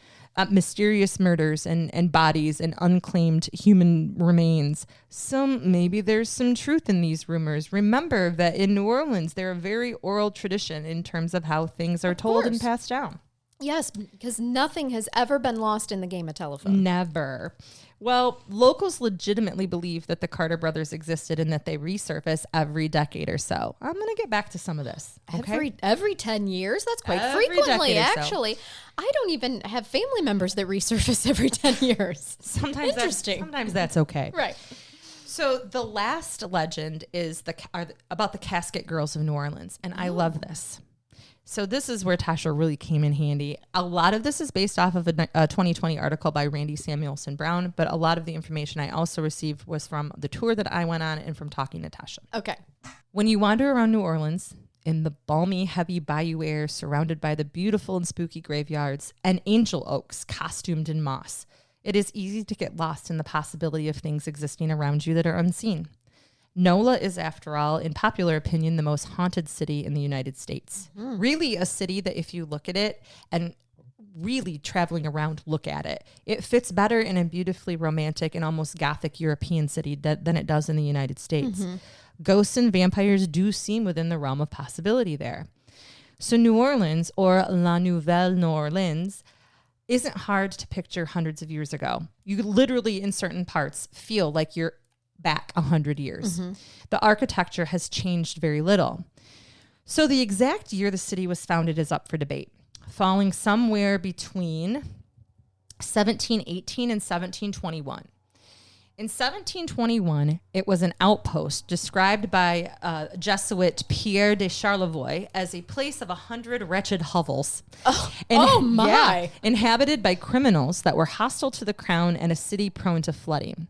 S2: mysterious murders and bodies and unclaimed human remains. Maybe there's some truth in these rumors. Remember that in New Orleans, they're a very oral tradition in terms of how things are told and passed down.
S1: Yes, because nothing has ever been lost in the game of telephone.
S2: Never. Well, locals legitimately believe that the Carter brothers existed and that they resurface every decade or so. I'm going to get back to some of this. Okay?
S1: Every 10 years? That's quite
S2: Every
S1: frequently,
S2: decade or so.
S1: actually. I don't even have family members that resurface every 10 years.
S2: Sometimes that's okay.
S1: Right.
S2: So the last legend is about the casket girls of New Orleans, and I love this. So this is where Tasha really came in handy. A lot of this is based off of a 2020 article by Randy Samuelson Brown, but a lot of the information I also received was from the tour that I went on and from talking to Tasha.
S1: Okay.
S2: When you wander around New Orleans in the balmy, heavy bayou air, surrounded by the beautiful and spooky graveyards and angel oaks costumed in moss, it is easy to get lost in the possibility of things existing around you that are unseen. NOLA is, after all, in popular opinion, the most haunted city in the United States. Really a city that if you look at it and really traveling around, look at it, it fits better in a beautifully romantic and almost gothic European city than it does in the United States. Ghosts and vampires do seem within the realm of possibility there. So New Orleans, or La Nouvelle New Orleans, isn't hard to picture hundreds of years ago. You literally, in certain parts, feel like you're back 100 years. The architecture has changed very little. So the exact year the city was founded is up for debate, falling somewhere between 1718 and 1721. In 1721, it was an outpost described by Jesuit Pierre de Charlevoix as a place of 100 wretched hovels. Inhabited by criminals that were hostile to the crown and a city prone to flooding.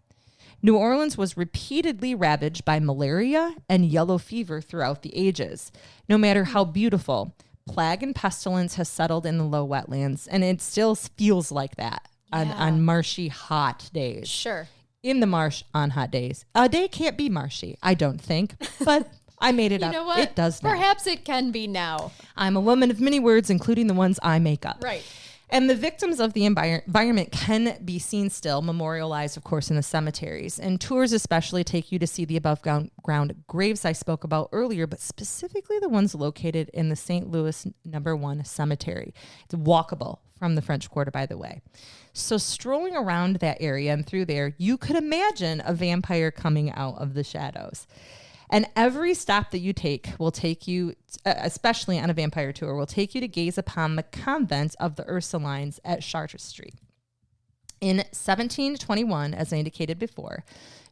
S2: New Orleans was repeatedly ravaged by malaria and yellow fever throughout the ages. No matter how beautiful, plague and pestilence has settled in the low wetlands, and it still feels like that on marshy, hot days.
S1: Sure.
S2: In the marsh on hot days. A day can't be marshy, I don't think, but I made it up.
S1: You know what?
S2: It does now.
S1: Perhaps it can be now.
S2: I'm a woman of many words, including the ones I make up.
S1: Right.
S2: And the victims of the environment can be seen still, memorialized, of course, in the cemeteries. And tours especially take you to see the above ground graves I spoke about earlier, but specifically the ones located in the St. Louis No. 1 Cemetery. It's walkable from the French Quarter, by the way. So strolling around that area and through there, you could imagine a vampire coming out of the shadows. And every stop that you take will take you, especially on a vampire tour, will take you to gaze upon the convent of the Ursulines at Chartres Street. In 1721, as I indicated before,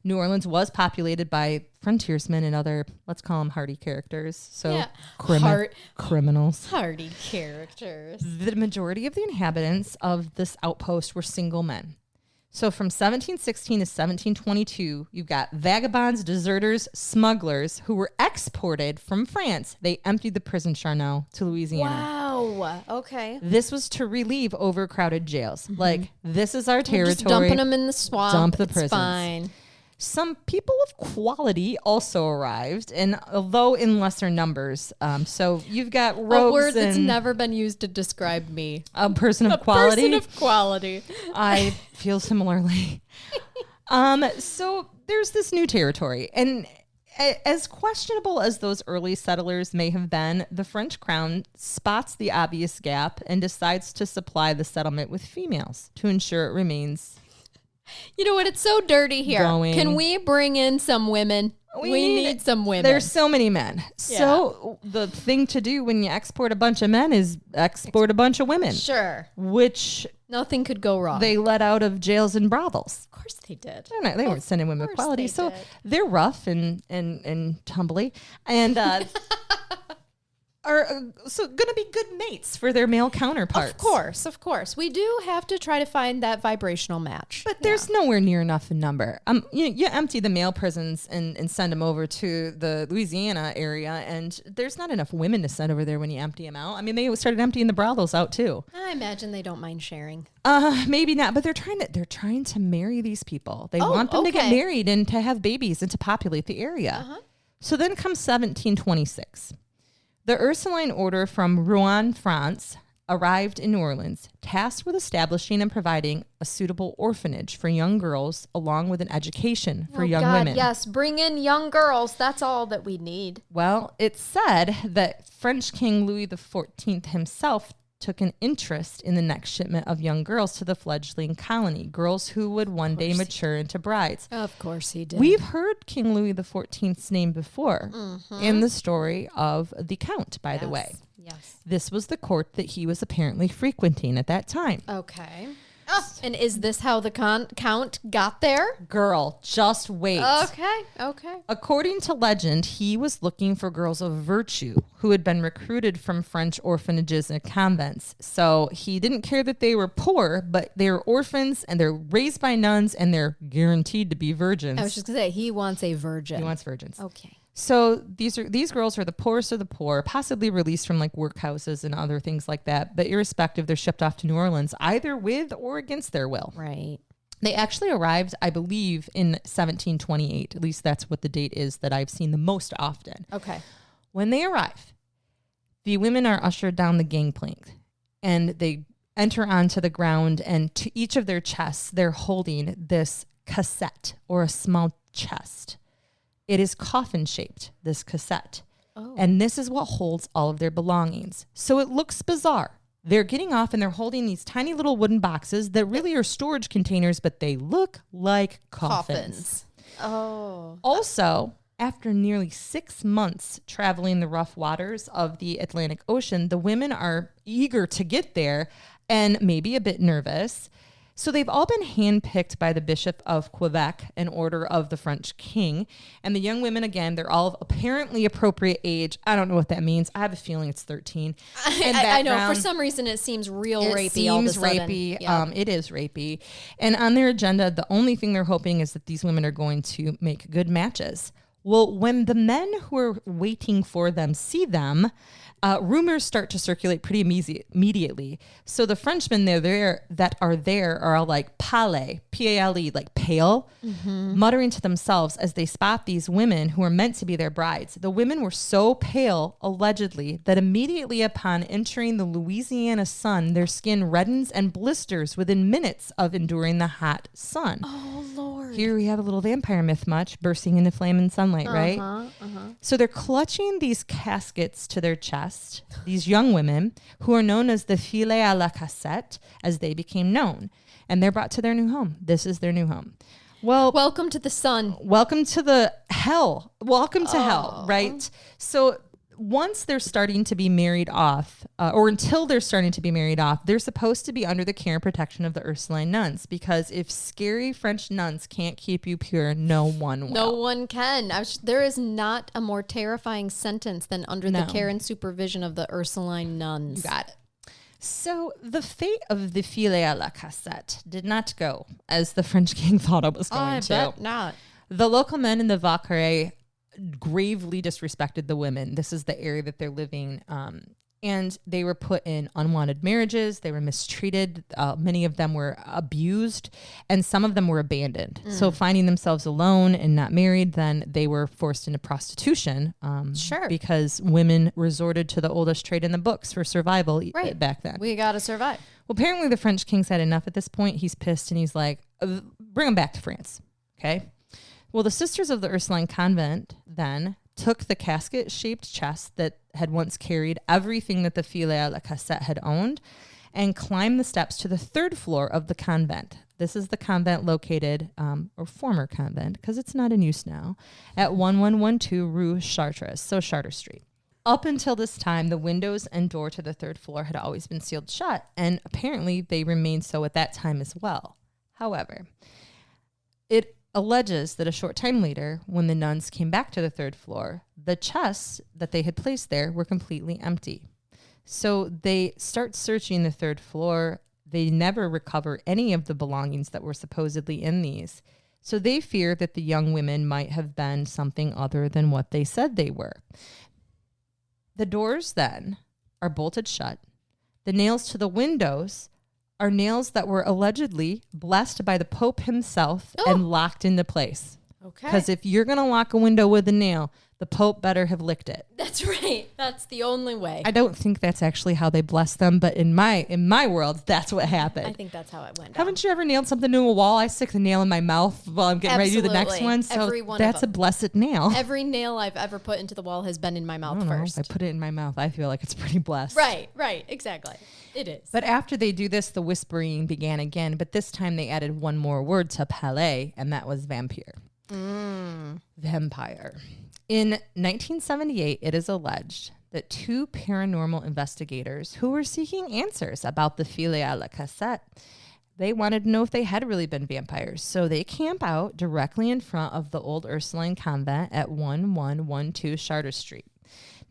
S2: New Orleans was populated by frontiersmen and other, let's call them hardy characters. So criminals.
S1: Hardy characters.
S2: The majority of the inhabitants of this outpost were single men. So from 1716 to 1722, you've got vagabonds, deserters, smugglers who were exported from France. They emptied the prison Charnel to Louisiana.
S1: Wow. Okay.
S2: This was to relieve overcrowded jails. Like, this is our territory.
S1: Just dumping them in the swamp.
S2: Dump the prisons.
S1: Fine.
S2: Some people of quality also arrived, and although in lesser numbers. So you've got rogues.
S1: A word that's never been used to describe me.
S2: A person of quality.
S1: A person of quality.
S2: I feel similarly. So there's this new territory, and as questionable as those early settlers may have been, the French crown spots the obvious gap and decides to supply the settlement with females to ensure it remains.
S1: You know what? It's so dirty here.
S2: Going.
S1: Can we bring in some women? We need some women.
S2: There's so many men. Yeah. So the thing to do when you export a bunch of men is export a bunch of women.
S1: Sure.
S2: Which
S1: nothing could go wrong.
S2: They let out of jails and brothers.
S1: Of course they did.
S2: They weren't sending women with quality. So they're rough and tumbly. And are so going to be good mates for their male counterparts.
S1: Of course. We do have to try to find that vibrational match.
S2: But there's nowhere near enough in number. You empty the male prisons and send them over to the Louisiana area, and there's not enough women to send over there when you empty them out. I mean, they started emptying the brothels out too.
S1: I imagine they don't mind sharing.
S2: Maybe not, but they're trying to marry these people. They want them to get married and to have babies and to populate the area. So then comes 1726. The Ursuline order from Rouen, France, arrived in New Orleans, tasked with establishing and providing a suitable orphanage for young girls, along with an education for young women.
S1: Yes, bring in young girls. That's all that we need.
S2: Well, it's said that French King Louis XIV himself took an interest in the next shipment of young girls to the fledgling colony, girls who would one day mature into brides.
S1: Of course he did.
S2: We've heard King Louis XIV's name before in the story of the Count, by the way.
S1: Yes.
S2: This was the court that he was apparently frequenting at that time.
S1: Okay. And is this how the count got there?
S2: Girl, just wait.
S1: Okay.
S2: According to legend, he was looking for girls of virtue who had been recruited from French orphanages and convents. So he didn't care that they were poor, but they were orphans and they're raised by nuns and they're guaranteed to be virgins.
S1: I was just going to say, he wants a virgin.
S2: He wants virgins.
S1: Okay.
S2: So these girls are the poorest of the poor, possibly released from like workhouses and other things like that. But irrespective, they're shipped off to New Orleans, either with or against their will.
S1: Right.
S2: They actually arrived, I believe, in 1728. At least that's what the date is that I've seen the most often.
S1: Okay.
S2: When they arrive, the women are ushered down the gangplank and they enter onto the ground, and to each of their chests, they're holding this cassette or a small chest. It is coffin shaped, this cassette. Oh. And this is what holds all of their belongings. So it looks bizarre. They're getting off and they're holding these tiny little wooden boxes that really are storage containers, but they look like coffins.
S1: Oh.
S2: Also, after nearly 6 months traveling the rough waters of the Atlantic Ocean, the women are eager to get there and maybe a bit nervous. So they've all been handpicked by the Bishop of Quebec in order of the French king. And the young women, again, they're all of apparently appropriate age. I don't know what that means. I have a feeling it's 13.
S1: I know. For some reason, it seems real rapey all of a sudden.
S2: Rapey. Yeah. It is rapey. And on their agenda, the only thing they're hoping is that these women are going to make good matches. Well, when the men who are waiting for them see them, rumors start to circulate pretty immediately. So the Frenchmen that are there are all like pale, P-A-L-E, like pale, muttering to themselves as they spot these women who are meant to be their brides. The women were so pale, allegedly, that immediately upon entering the Louisiana sun, their skin reddens and blisters within minutes of enduring the hot sun.
S1: Oh, Lord.
S2: Here we have a little vampire myth much bursting into flame and sunlight, right? So they're clutching these caskets to their chest, these young women who are known as the filles à la cassette, as they became known. And they're brought to their new home. This is their new home. Well,
S1: welcome to the sun.
S2: Welcome to the hell. Welcome to hell, right? So once they're starting to be married off, or until they're starting to be married off, they're supposed to be under the care and protection of the Ursuline nuns, because if scary French nuns can't keep you pure, no one will.
S1: No one can. There is not a more terrifying sentence than under the care and supervision of the Ursuline nuns.
S2: You got it. So the fate of the filles à la cassette did not go as the French king thought it was going to.
S1: I bet not.
S2: The local men in the Vauquerie gravely disrespected the women. This is the area that they're living. And they were put in unwanted marriages. They were mistreated. Many of them were abused, and some of them were abandoned. So finding themselves alone and not married, then they were forced into prostitution. Because women resorted to the oldest trade in the books for survival back then.
S1: We got to survive.
S2: Well, apparently the French king's had enough at this point. He's pissed and he's like, bring them back to France. Okay. Well, the Sisters of the Ursuline Convent then took the casket-shaped chest that had once carried everything that the filles à la cassette had owned and climbed the steps to the 3rd floor of the convent. This is the convent located, or former convent, because it's not in use now, at 1112 Rue Chartres, so Chartres Street. Up until this time, the windows and door to the 3rd floor had always been sealed shut, and apparently they remained so at that time as well. However, it alleges that a short time later, when the nuns came back to the 3rd floor, the chests that they had placed there were completely empty. So they start searching the 3rd floor. They never recover any of the belongings that were supposedly in these. So they fear that the young women might have been something other than what they said they were. The doors then are bolted shut. The nails to the windows are nails that were allegedly blessed by the Pope himself and locked into place. Okay. Because if you're going to lock a window with a nail, the Pope better have licked it.
S1: That's right. That's the only way.
S2: I don't think that's actually how they bless them, but in my world, that's what happened.
S1: I think that's how it went down.
S2: Haven't you ever nailed something to a wall? I stick the nail in my mouth while I'm getting ready to do the next one. So that's a blessed nail.
S1: Every nail I've ever put into the wall has been in my mouth first.
S2: If I put it in my mouth, I feel like it's pretty blessed.
S1: Right, exactly. It is.
S2: But after they do this, the whispering began again, but this time they added one more word to palais, and that was vampire. Vampire. In 1978, it is alleged that 2 paranormal investigators who were seeking answers about the filles à la cassette They wanted to know if they had really been vampires. So they camp out directly in front of the old Ursuline convent at 1112 Chartres Street.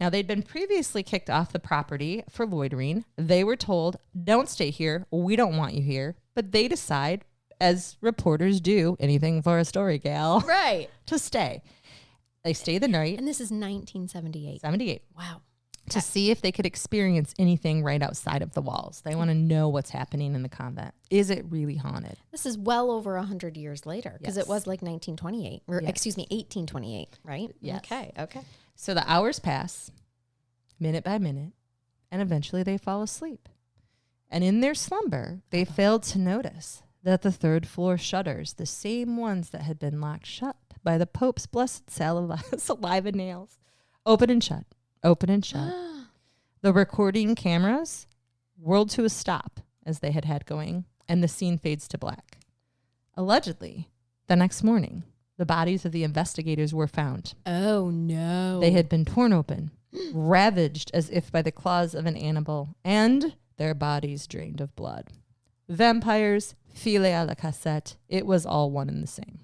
S2: Now, they'd been previously kicked off the property for loitering. They were told, don't stay here. We don't want you here. But they decide, as reporters do, anything for a story, gal.
S1: Right.
S2: To stay. They stay the night.
S1: And this is 1978.
S2: 78.
S1: Wow.
S2: To see if they could experience anything right outside of the walls. They want to know what's happening in the convent. Is it really haunted?
S1: This is well over 100 years later, because it was like 1928, or excuse me, 1828, right?
S2: Yes.
S1: Okay.
S2: So the hours pass, minute by minute, and eventually they fall asleep. And in their slumber, they failed to notice that the third floor shutters, the same ones that had been locked shut by the Pope's blessed saliva nails, open and shut. The recording cameras whirled to a stop as they had going, and the scene fades to black. Allegedly, the next morning, the bodies of the investigators were found.
S1: Oh, no.
S2: They had been torn open, ravaged as if by the claws of an animal, and their bodies drained of blood. Vampires, filets à la cassette, it was all one and the same.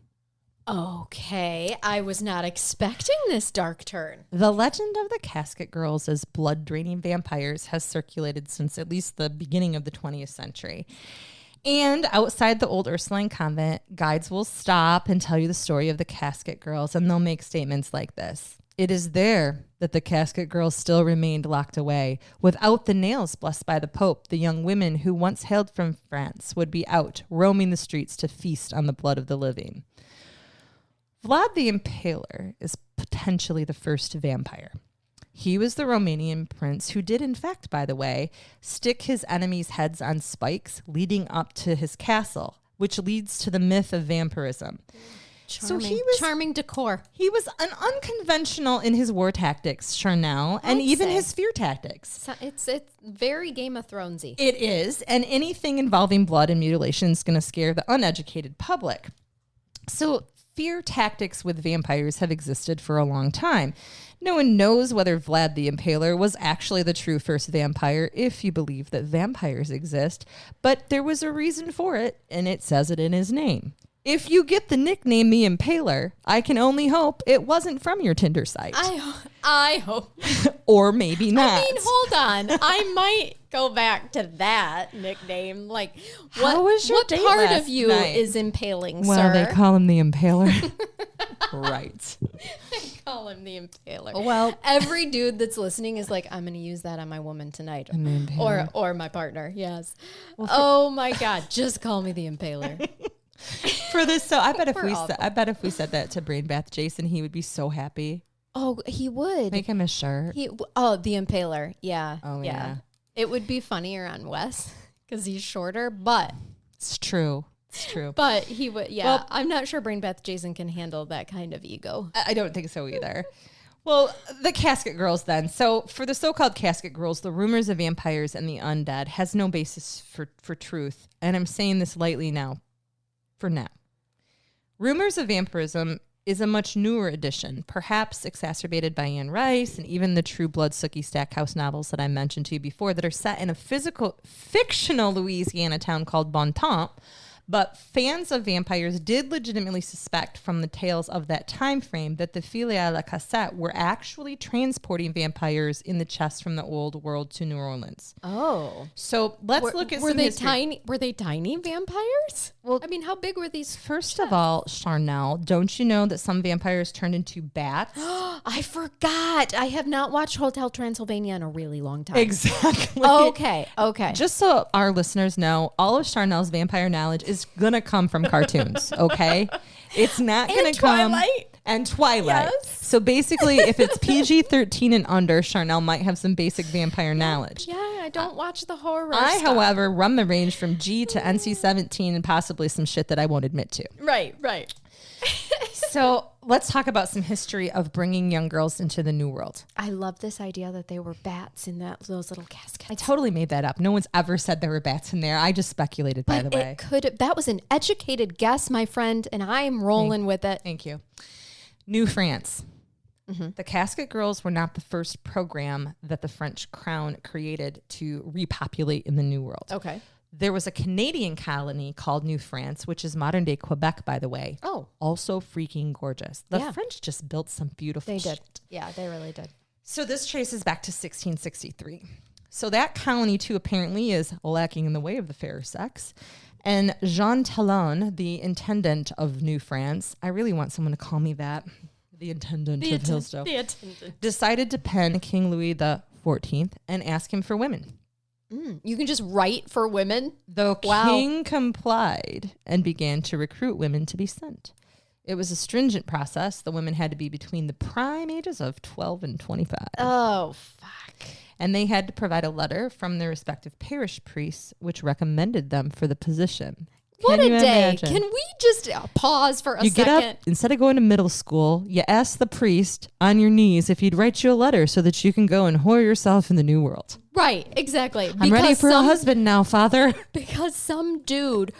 S1: Okay, I was not expecting this dark turn.
S2: The legend of the Casket Girls as blood-draining vampires has circulated since at least the beginning of the 20th century. And outside the old Ursuline convent, guides will stop and tell you the story of the Casket Girls, and they'll make statements like this. It is there that the Casket Girls still remained locked away. Without the nails blessed by the Pope, the young women who once hailed from France would be out, roaming the streets to feast on the blood of the living. Vlad the Impaler is potentially the first vampire. He was the Romanian prince who did, in fact, by the way, stick his enemies' heads on spikes leading up to his castle, which leads to the myth of vampirism.
S1: Charming decor.
S2: He was an unconventional in his war tactics, Charnel, and even his fear tactics.
S1: So it's very Game of Thronesy.
S2: It is, and anything involving blood and mutilation is going to scare the uneducated public. So fear tactics with vampires have existed for a long time. No one knows whether Vlad the Impaler was actually the true first vampire, if you believe that vampires exist, but there was a reason for it, and it says it in his name. If you get the nickname the Impaler, I can only hope it wasn't from your Tinder site.
S1: I hope.
S2: Or maybe not.
S1: I mean, hold on. I might go back to that nickname. Like, what part of you is impaling, sir?
S2: Well, they call him the Impaler. Right.
S1: They call him the Impaler.
S2: Well,
S1: every dude that's listening is like, I'm going to use that on my woman tonight. Or my partner. Yes. Well, oh my God. Just call me the Impaler.
S2: For this, so I bet if we said that to Brain Bath Jason, he would be so happy.
S1: Oh, he would.
S2: Make him a shirt.
S1: The Impaler. Yeah.
S2: Oh yeah.
S1: It would be funnier on Wes because he's shorter, but
S2: it's true. It's true.
S1: But he would. Yeah. Well, I'm not sure Brain Bath Jason can handle that kind of ego.
S2: I don't think so either. Well, the Casket Girls then. So for the so-called Casket Girls, the rumors of vampires and the undead has no basis for truth. And I'm saying this lightly now. For now. Rumors of vampirism is a much newer addition, perhaps exacerbated by Anne Rice and even the True Blood Sookie Stackhouse novels that I mentioned to you before that are set in a fictional Louisiana town called Bontemps. But fans of vampires did legitimately suspect from the tales of that time frame that the filets à la cassette were actually transporting vampires in the chest from the old world to New Orleans.
S1: Oh.
S2: So let's look at some history.
S1: Were they tiny vampires? Well, I mean, how big were these?
S2: First of all, Charnel, don't you know that some vampires turned into bats?
S1: I forgot. I have not watched Hotel Transylvania in a really long time.
S2: Exactly.
S1: Okay.
S2: Just so our listeners know, all of Charnel's vampire knowledge is gonna come from cartoons, okay? It's not gonna come. And Twilight. Yes. So basically, if it's PG-13 and under, Charnel might have some basic vampire knowledge.
S1: Yeah, I don't watch the horror
S2: stuff. However, run the range from G to NC-17 and possibly some shit that I won't admit to.
S1: Right.
S2: So let's talk about some history of bringing young girls into the New World.
S1: I love this idea that they were bats in those little caskets.
S2: I totally made that up. No one's ever said there were bats in there. I just speculated, by the way.
S1: That was an educated guess, my friend, and I'm rolling with it.
S2: Thank you. New France. Mm-hmm. The Casket Girls were not the first program that the French crown created to repopulate in the New World.
S1: Okay.
S2: There was a Canadian colony called New France, which is modern day Quebec, by the way.
S1: Oh.
S2: Also freaking gorgeous. The French just built some beautiful
S1: They did. Yeah, they really did.
S2: So this traces back to 1663. So that colony, too, apparently is lacking in the way of the fair sex. And Jean Talon, the intendant of New France, I really want someone to call me that, the intendant of Hillsdale, decided to pen King Louis the 14th and ask him for women.
S1: You can just write for women?
S2: The king complied and began to recruit women to be sent. It was a stringent process. The women had to be between the prime ages of 12 and 25.
S1: Oh, fuck.
S2: And they had to provide a letter from their respective parish priests, which recommended them for the position.
S1: What a day. Imagine? Can we just pause for a second?
S2: You get up, instead of going to middle school, you ask the priest on your knees if he'd write you a letter so that you can go and whore yourself in the new world.
S1: Right, exactly.
S2: I'm ready for a husband now, Father.
S1: Because some dude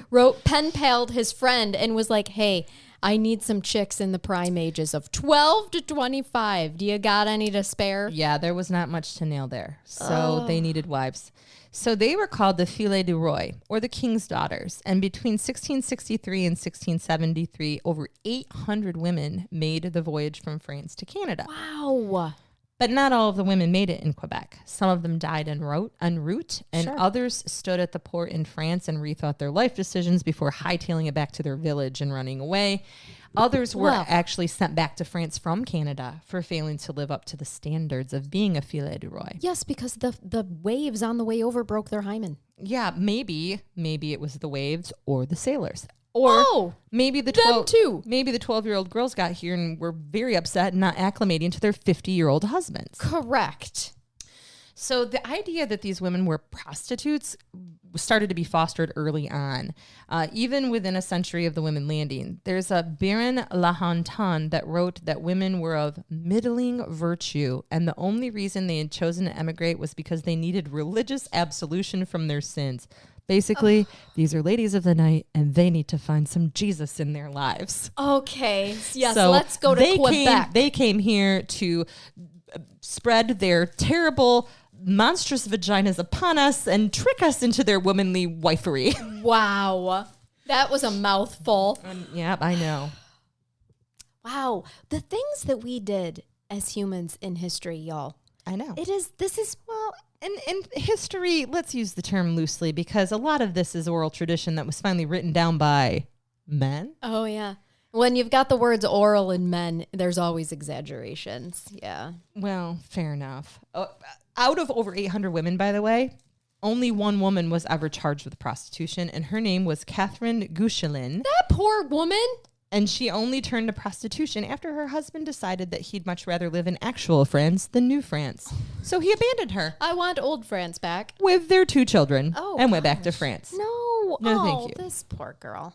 S1: pen-palled his friend and was like, hey, I need some chicks in the prime ages of 12 to 25. Do you got any to spare?
S2: Yeah, there was not much to nail there. So they needed wives. So they were called the Filles du Roi, or the King's Daughters. And between 1663 and 1673, over 800 women made the voyage from France to Canada.
S1: Wow.
S2: But not all of the women made it in Quebec. Some of them died en route, and others stood at the port in France and rethought their life decisions before hightailing it back to their village and running away. Others were actually sent back to France from Canada for failing to live up to the standards of being a Filles du Roi.
S1: Yes, because the waves on the way over broke their hymen.
S2: Yeah, maybe it was the waves or the sailors. Or maybe the 12-year-old girls got here and were very upset and not acclimating to their 50-year-old husbands.
S1: Correct.
S2: So the idea that these women were prostitutes started to be fostered early on, even within a century of the women landing. There's a Baron Lahontan that wrote that women were of middling virtue, and the only reason they had chosen to emigrate was because they needed religious absolution from their sins. Basically, these are ladies of the night, and they need to find some Jesus in their lives.
S1: Okay. Yes, so let's go to Quebec.
S2: They came here to spread their terrible, monstrous vaginas upon us and trick us into their womanly wifery.
S1: Wow. That was a mouthful.
S2: Yeah, I know.
S1: Wow. The things that we did as humans in history, y'all.
S2: I know.
S1: This is
S2: in history, let's use the term loosely, because a lot of this is oral tradition that was finally written down by men.
S1: Oh, yeah. When you've got the words oral and men, there's always exaggerations. Yeah.
S2: Well, fair enough. Out of over 800 women, by the way, only one woman was ever charged with prostitution, and her name was Catherine Gouchelin.
S1: That poor woman.
S2: And she only turned to prostitution after her husband decided that he'd much rather live in actual France than New France. So he abandoned her.
S1: I want old France back.
S2: With their 2 children and went back to France.
S1: No,
S2: thank you.
S1: This poor girl.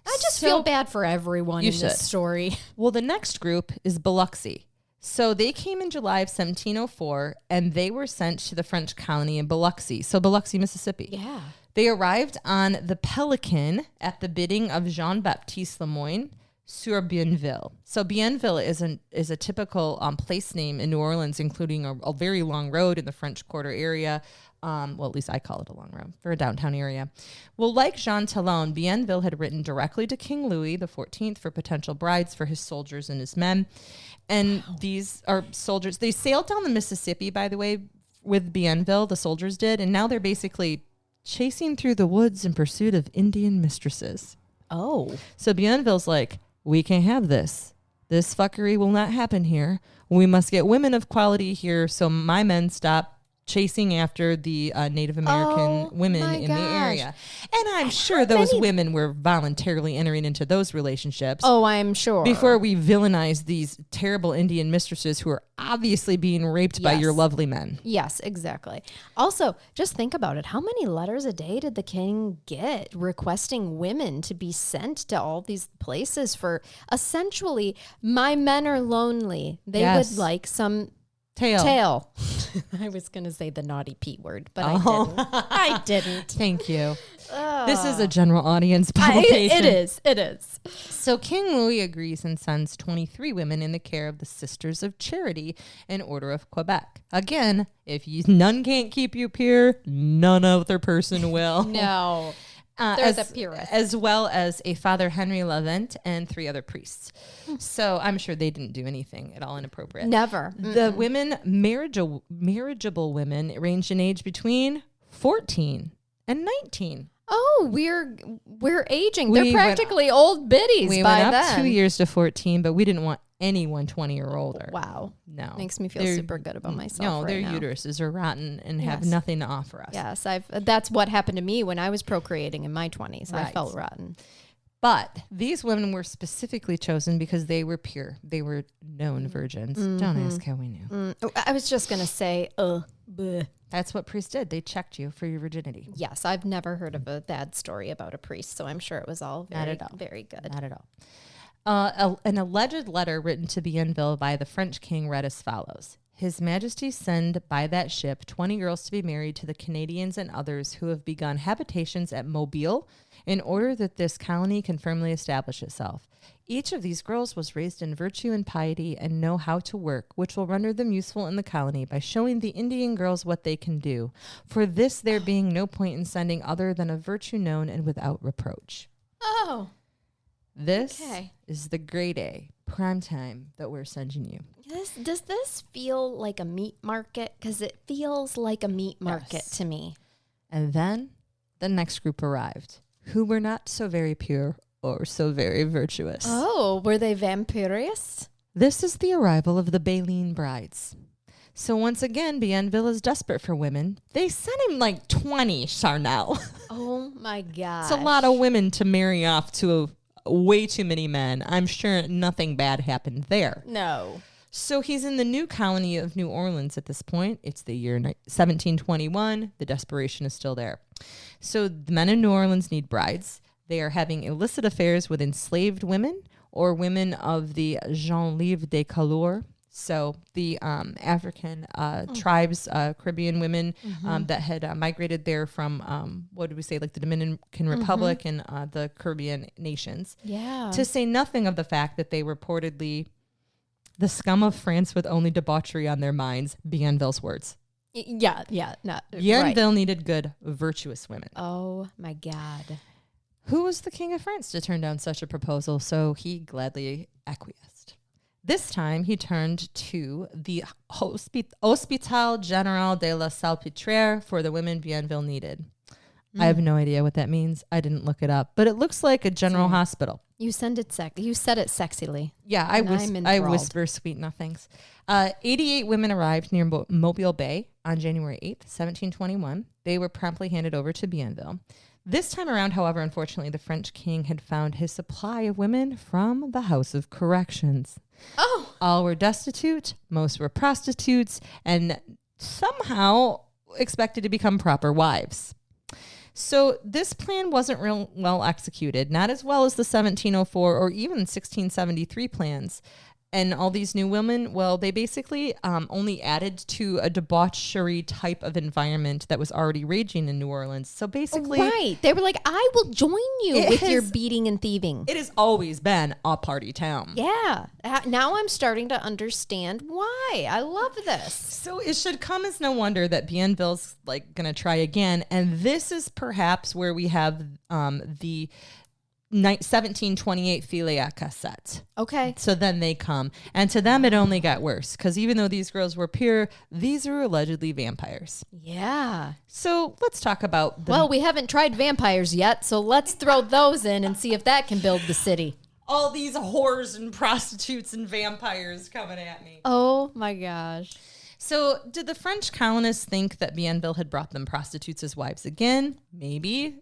S1: I just feel bad for everyone in this story.
S2: Well, the next group is Biloxi. So they came in July of 1704, and they were sent to the French colony in Biloxi. So Biloxi, Mississippi.
S1: Yeah.
S2: They arrived on the Pelican at the bidding of Jean-Baptiste Lemoyne sur Bienville. So Bienville is a typical place name in New Orleans, including a very long road in the French Quarter area. Well, at least I call it a long road for a downtown area. Well, like Jean Talon, Bienville had written directly to King Louis XIV for potential brides for his soldiers and his men. And these are soldiers. They sailed down the Mississippi, by the way, with Bienville, the soldiers did. And now they're basically chasing through the woods in pursuit of Indian mistresses.
S1: Oh.
S2: So Bienville's like, we can't have this. This fuckery will not happen here. We must get women of quality here so my men stop chasing after the Native American women in the area. And I'm sure those women were voluntarily entering into those relationships.
S1: Oh, I'm sure.
S2: Before we villainize these terrible Indian mistresses who are obviously being raped by your lovely men.
S1: Yes, exactly. Also, just think about it. How many letters a day did the king get requesting women to be sent to all these places for essentially, my men are lonely. They would like some Tail. I was going to say the naughty P word, but I didn't.
S2: Thank you. This is a general audience publication.
S1: It is.
S2: So King Louis agrees and sends 23 women in the care of the Sisters of Charity in Order of Quebec. Again, if none can't keep you pure, none other person will.
S1: No. They're the purest.
S2: As well as a Father Henry Lavent and 3 other priests. So I'm sure they didn't do anything at all inappropriate.
S1: Never.
S2: The women, marriageable women, ranged in age between 14 and 19.
S1: Oh, we're aging. They're practically old biddies
S2: we
S1: by
S2: went up
S1: then.
S2: 2 years to 14, but we didn't want anyone 20 or older.
S1: Wow.
S2: No.
S1: Makes me feel super good about myself.
S2: No,
S1: right
S2: their
S1: now.
S2: uteruses are rotten and have nothing to offer us.
S1: Yes, that's what happened to me when I was procreating in my 20s.
S2: Right.
S1: I felt rotten.
S2: But these women were specifically chosen because they were pure. They were known virgins. Mm-hmm. Don't ask how we knew.
S1: I was just going to say, bleh.
S2: That's what priests did. They checked you for your virginity.
S1: Yes, I've never heard of a bad story about a priest, so I'm sure it was all very good.
S2: Not at all. An alleged letter written to Bienville by the French king read as follows. His Majesty send by that ship 20 girls to be married to the Canadians and others who have begun habitations at Mobile in order that this colony can firmly establish itself. Each of these girls was raised in virtue and piety and know how to work, which will render them useful in the colony by showing the Indian girls what they can do. For this there being no point in sending other than a virtue known and without reproach.
S1: Oh.
S2: This is the grade A prime time that we're sending you.
S1: Does this feel like a meat market? Because it feels like a meat market to me.
S2: And then the next group arrived, who were not so very pure or so very virtuous.
S1: Oh, were they vampirists?
S2: This is the arrival of the Baleen brides. So once again, Bienville is desperate for women. They sent him like 20, Charnel.
S1: Oh my God.
S2: It's a lot of women to marry off to way too many men. I'm sure nothing bad happened there.
S1: No.
S2: So he's in the new colony of New Orleans at this point. It's the year 1721. The desperation is still there. So the men in New Orleans need brides. They are having illicit affairs with enslaved women or women of the gens libres de couleur. So the African tribes, Caribbean women that had migrated there from, what did we say, like the Dominican Republic and the Caribbean nations.
S1: Yeah.
S2: To say nothing of the fact that they reportedly the scum of France with only debauchery on their minds, Bienville's words.
S1: Yeah.
S2: Bienville needed good, virtuous women.
S1: Oh, my God.
S2: Who was the king of France to turn down such a proposal? So he gladly acquiesced. This time he turned to the Hospital General de la Salpêtrière for the women Bienville needed. I have no idea what that means. I didn't look it up, but it looks like a general hospital.
S1: You said it sexily.
S2: Yeah, I whisper sweet nothings. 88 women arrived near Mobile Bay on January 8th, 1721. They were promptly handed over to Bienville. This time around, however, unfortunately, the French king had found his supply of women from the House of Corrections.
S1: Oh!
S2: All were destitute, most were prostitutes, and somehow expected to become proper wives. So this plan wasn't real well executed, not as well as the 1704 or even 1673 plans. And all these new women, well, they basically only added to a debauchery type of environment that was already raging in New Orleans. So basically...
S1: Right. They were like, I will join you with your beating and thieving.
S2: It has always been a party town.
S1: Yeah. Now I'm starting to understand why. I love this.
S2: So it should come as no wonder that Bienville's like going to try again. And this is perhaps where we have the 1728 Philia cassette.
S1: Okay.
S2: So then they come. And to them, it only got worse. Because even though these girls were pure, these are allegedly vampires.
S1: Yeah.
S2: So let's talk about
S1: Well, we haven't tried vampires yet, so let's throw those in and see if that can build the city.
S2: All these whores and prostitutes and vampires coming at me.
S1: Oh, my gosh.
S2: So did the French colonists think that Bienville had brought them prostitutes as wives again? Maybe.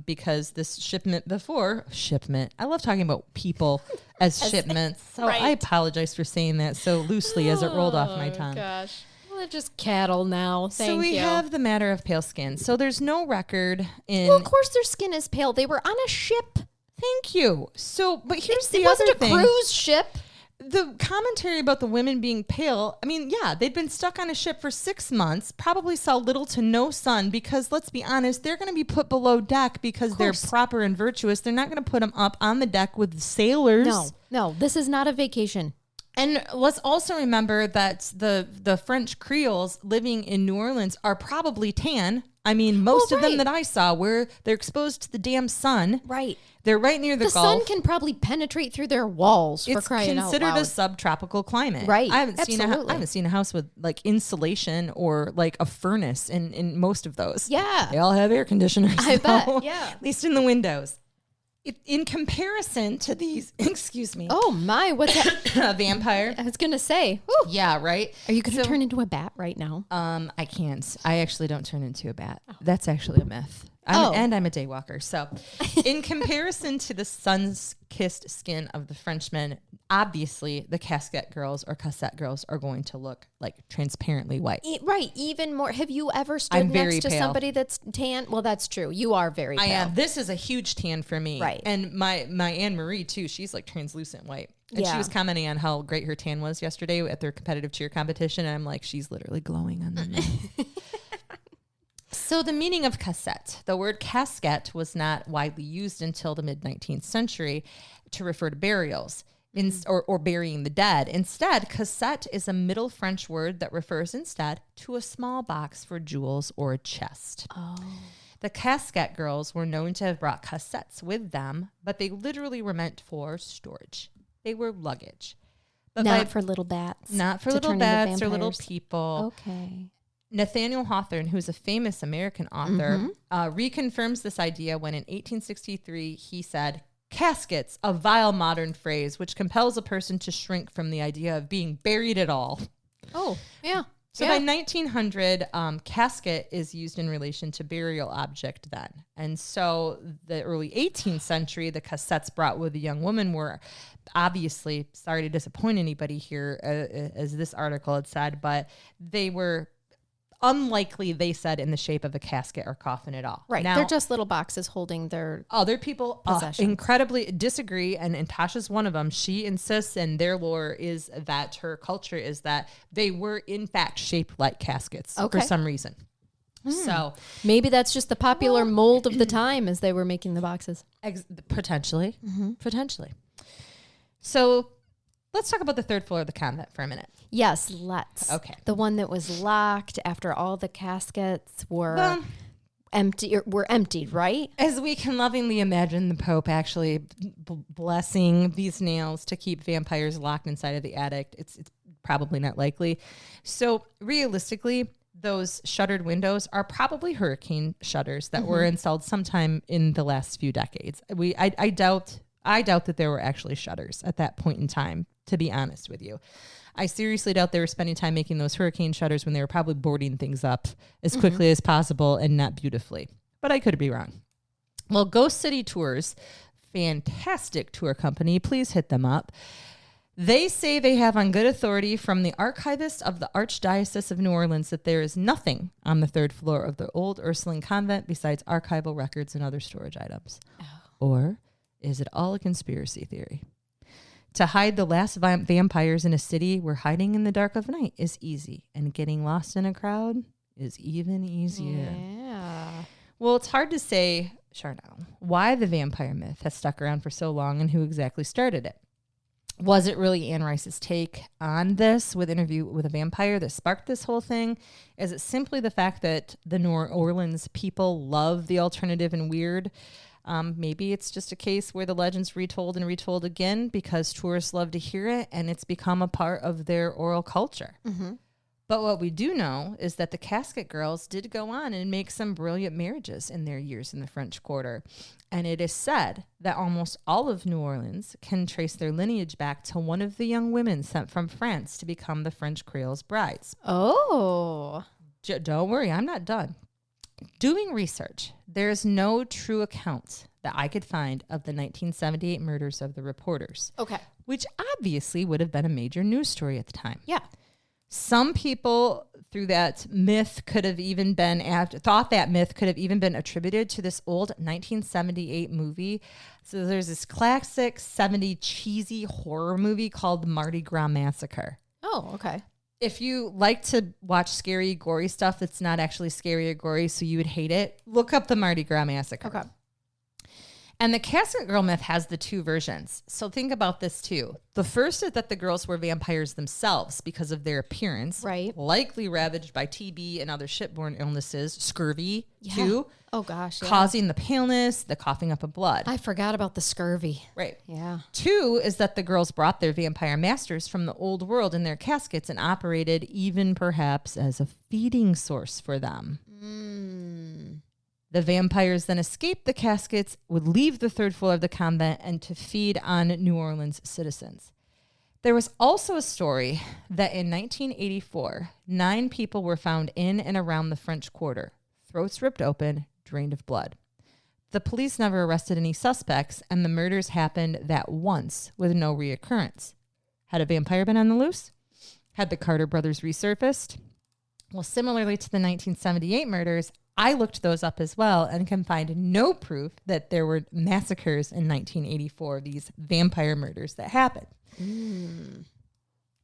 S2: Because this shipment, I love talking about people as shipments. So right. I apologize for saying that so loosely as it rolled off my tongue.
S1: Gosh. Well, they're just cattle now.
S2: So we have the matter of pale skin. So there's no record in...
S1: Well, of course their skin is pale. They were on a ship.
S2: Thank you. So, but here's the
S1: other thing. It wasn't a cruise ship.
S2: the commentary about the women being pale, I mean, yeah, they'd been stuck on a ship for 6 months, probably saw little to no sun because, let's be honest, they're going to be put below deck because they're proper and virtuous. They're not going to put them up on the deck with sailors.
S1: No, this is not a vacation.
S2: And let's also remember that the French Creoles living in New Orleans are probably tan. I mean, most of them that I saw they're exposed to the damn sun.
S1: Right.
S2: They're right near the Gulf.
S1: The sun can probably penetrate through their walls for crying out loud.
S2: It's considered a subtropical climate.
S1: Right.
S2: I haven't seen a house with like insulation or like a furnace in most of those.
S1: Yeah.
S2: They all have air conditioners.
S1: I bet. Yeah.
S2: At least in the windows. In comparison to these, excuse me.
S1: Oh my, what's that?
S2: A vampire.
S1: I was going to say. Whew.
S2: Yeah, right.
S1: Are you going to turn into a bat right now?
S2: I can't. I actually don't turn into a bat. Oh. That's actually a myth. And I'm a daywalker. So in comparison to the sun-kissed skin of the Frenchmen, obviously the casket girls or cassette girls are going to look like transparently white.
S1: Right. Even more. Have you ever stood next to somebody that's tan? Well, that's true. You are very pale.
S2: I am. This is a huge tan for me.
S1: Right.
S2: And my Anne-Marie, too, she's like translucent white. And she was commenting on how great her tan was yesterday at their competitive cheer competition. And I'm like, she's literally glowing on the moon. So the meaning of cassette, the word casket was not widely used until the mid-19th century to refer to burials or burying the dead. Instead, cassette is a Middle French word that refers instead to a small box for jewels or a chest.
S1: Oh.
S2: The casket girls were known to have brought cassettes with them, but they literally were meant for storage. They were luggage. But
S1: not for little bats.
S2: Not for little bats or little people.
S1: Okay.
S2: Nathaniel Hawthorne, who's a famous American author, reconfirms this idea when in 1863 he said, "Caskets, a vile modern phrase which compels a person to shrink from the idea of being buried at all."
S1: Oh, yeah.
S2: So by 1900, casket is used in relation to burial object then. And so the early 18th century, the cassettes brought with a young woman were obviously, sorry to disappoint anybody here, as this article had said, but they were unlikely, they said, in the shape of a casket or coffin at all.
S1: Right.
S2: Now,
S1: they're just little boxes holding their
S2: other people incredibly disagree, and Tasha's one of them. She insists, and their lore is that her culture is that they were in fact shaped like caskets for some reason. So
S1: maybe that's just the popular mold of the time as they were making the boxes.
S2: Potentially. So let's talk about the third floor of the convent for a minute.
S1: Yes, let's.
S2: Okay.
S1: The one that was locked after all the caskets were emptied, right?
S2: As we can lovingly imagine the Pope actually blessing these nails to keep vampires locked inside of the attic, it's probably not likely. So realistically, those shuttered windows are probably hurricane shutters that were installed sometime in the last few decades. I doubt that there were actually shutters at that point in time, to be honest with you. I seriously doubt they were spending time making those hurricane shutters when they were probably boarding things up as quickly as possible and not beautifully. But I could be wrong. Well, Ghost City Tours, fantastic tour company. Please hit them up. They say they have on good authority from the archivist of the Archdiocese of New Orleans that there is nothing on the third floor of the old Ursuline convent besides archival records and other storage items. Oh. Or is it all a conspiracy theory? To hide the last vampires in a city where hiding in the dark of night is easy and getting lost in a crowd is even easier.
S1: Yeah.
S2: Well, it's hard to say, Charnel, why the vampire myth has stuck around for so long and who exactly started it. Was it really Anne Rice's take on this with Interview with a Vampire that sparked this whole thing? Is it simply the fact that the New Orleans people love the alternative and weird? Maybe it's just a case where the legend's retold and retold again because tourists love to hear it and it's become a part of their oral culture. But what we do know is that the casket girls did go on and make some brilliant marriages in their years in the French Quarter. And it is said that almost all of New Orleans can trace their lineage back to one of the young women sent from France to become the French Creole's brides.
S1: Oh.
S2: Don't worry, I'm not done. Doing research, there's no true account that I could find of the 1978 murders of the reporters.
S1: Okay.
S2: Which obviously would have been a major news story at the time.
S1: Yeah.
S2: Some people through that myth could have even been thought that myth could have even been attributed to this old 1978 movie. So there's this classic 70 cheesy horror movie called Mardi Gras Massacre.
S1: Oh, okay.
S2: If you like to watch scary, gory stuff that's not actually scary or gory, so you would hate it, look up the Mardi Gras Massacre.
S1: Okay.
S2: And the casket girl myth has the two versions. So think about this too. The first is that the girls were vampires themselves because of their appearance.
S1: Right.
S2: Likely ravaged by TB and other shipborne illnesses, scurvy too.
S1: Oh gosh. Yeah.
S2: Causing the paleness, the coughing up of blood.
S1: I forgot about the scurvy.
S2: Right.
S1: Yeah.
S2: Two is that the girls brought their vampire masters from the old world in their caskets and operated even perhaps as a feeding source for them. The vampires then escaped the caskets, would leave the third floor of the convent, and to feed on New Orleans citizens. There was also a story that in 1984, 9 people were found in and around the French Quarter, throats ripped open, drained of blood. The police never arrested any suspects, and the murders happened that once with no reoccurrence. Had a vampire been on the loose? Had the Carter brothers resurfaced? Well, similarly to the 1978 murders, I looked those up as well and can find no proof that there were massacres in 1984, these vampire murders that happened. Do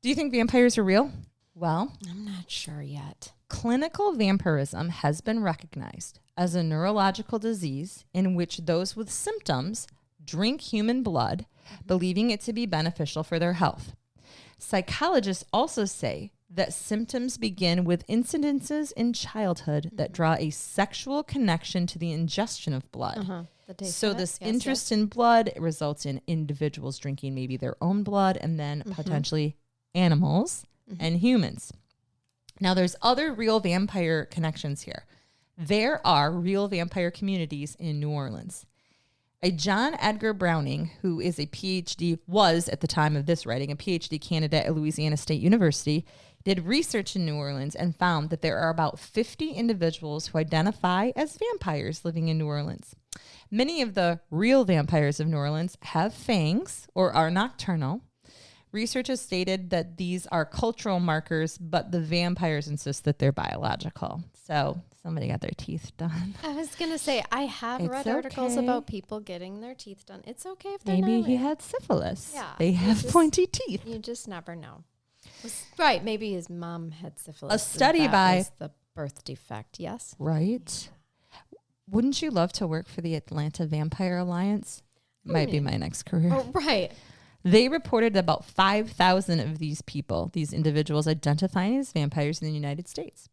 S2: you think vampires are real? Well,
S1: I'm not sure yet.
S2: Clinical vampirism has been recognized as a neurological disease in which those with symptoms drink human blood, believing it to be beneficial for their health. Psychologists also say that symptoms begin with incidences in childhood that draw a sexual connection to the ingestion of blood. So this interest in blood results in individuals drinking maybe their own blood and then potentially animals and humans. Now there's other real vampire connections here. There are real vampire communities in New Orleans. A John Edgar Browning, who is a PhD, was at the time of this writing, a PhD candidate at Louisiana State University, did research in New Orleans and found that there are about 50 individuals who identify as vampires living in New Orleans. Many of the real vampires of New Orleans have fangs or are nocturnal. Research has stated that these are cultural markers, but the vampires insist that they're biological. So somebody got their teeth done.
S1: I was going to say, I have read articles about people getting their teeth done. It's okay if they're
S2: Maybe
S1: not
S2: he
S1: real.
S2: had syphilis.
S1: Yeah,
S2: They have pointy teeth.
S1: You just never know. Right. Maybe his mom had syphilis.
S2: A study
S1: that
S2: by
S1: was the birth defect. Yes.
S2: Right. Wouldn't you love to work for the Atlanta Vampire Alliance? Might be my next career.
S1: Oh, right.
S2: They reported about 5,000 of these people, these individuals identifying as vampires in the United States.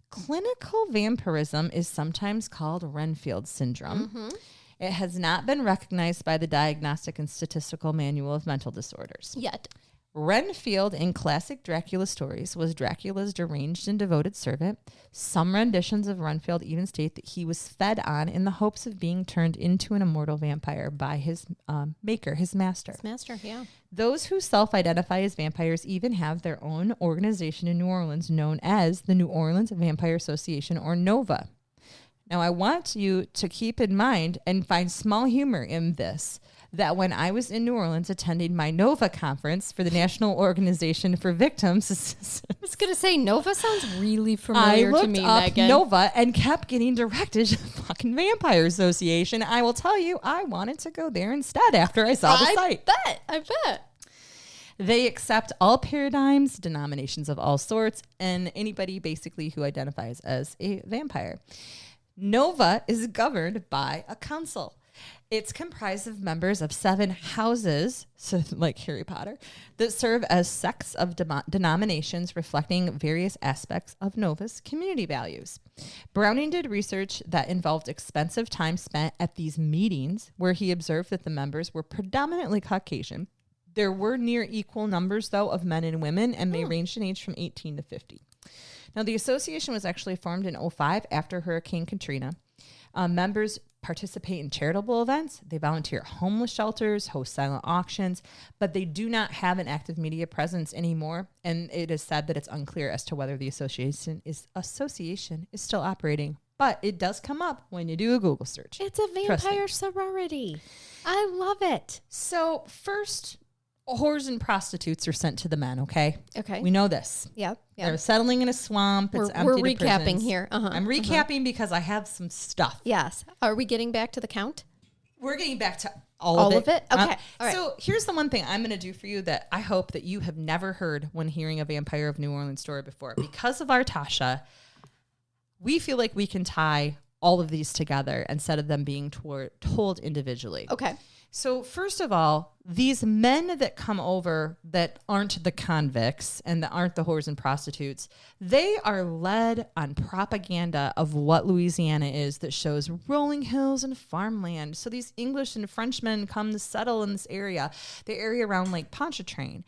S2: Clinical vampirism is sometimes called Renfield syndrome. It has not been recognized by the Diagnostic and Statistical Manual of Mental Disorders.
S1: Yet.
S2: Renfield in classic Dracula stories was Dracula's deranged and devoted servant. Some renditions of Renfield even state that he was fed on in the hopes of being turned into an immortal vampire by his maker, his master.
S1: His master, yeah.
S2: Those who self-identify as vampires even have their own organization in New Orleans known as the New Orleans Vampire Association, or NOVA. Now, I want you to keep in mind and find small humor in this, that when I was in New Orleans attending my NOVA conference for the National Organization for Victims Assistance.
S1: I was going to say, NOVA sounds really familiar to me,
S2: I looked up
S1: Megan.
S2: NOVA and kept getting directed to the fucking Vampire Association. I will tell you, I wanted to go there instead after I saw the site.
S1: I bet.
S2: They accept all paradigms, denominations of all sorts, and anybody basically who identifies as a vampire. NOVA is governed by a council. It's comprised of members of 7 houses, so like Harry Potter, that serve as sects of denominations reflecting various aspects of NOVA's community values. Browning did research that involved expensive time spent at these meetings, where he observed that the members were predominantly Caucasian. There were near equal numbers, though, of men and women, and they ranged in age from 18 to 50. Now, the association was actually formed in 2005 after Hurricane Katrina. Members participate in charitable events. They volunteer at homeless shelters, host silent auctions, but they do not have an active media presence anymore. And it is said that it's unclear as to whether the association is still operating. But it does come up when you do a Google search.
S1: It's a vampire sorority. I love it.
S2: So first, whores and prostitutes are sent to the men, okay?
S1: Okay.
S2: We know this.
S1: Yep.
S2: They're settling in a swamp. It's empty.
S1: We're
S2: to
S1: recapping
S2: prisons.
S1: here.
S2: I'm recapping because I have some stuff.
S1: Yes. Are we getting back to the count?
S2: We're getting back to all of it.
S1: Okay. All right.
S2: So here's the one thing I'm going to do for you that I hope that you have never heard when hearing a Vampire of New Orleans story before. Because of our Tasha, we feel like we can tie all of these together instead of them being told individually.
S1: Okay.
S2: So first of all, these men that come over that aren't the convicts and that aren't the whores and prostitutes, they are led on propaganda of what Louisiana is that shows rolling hills and farmland. So these English and Frenchmen come to settle in this area, the area around Lake Pontchartrain,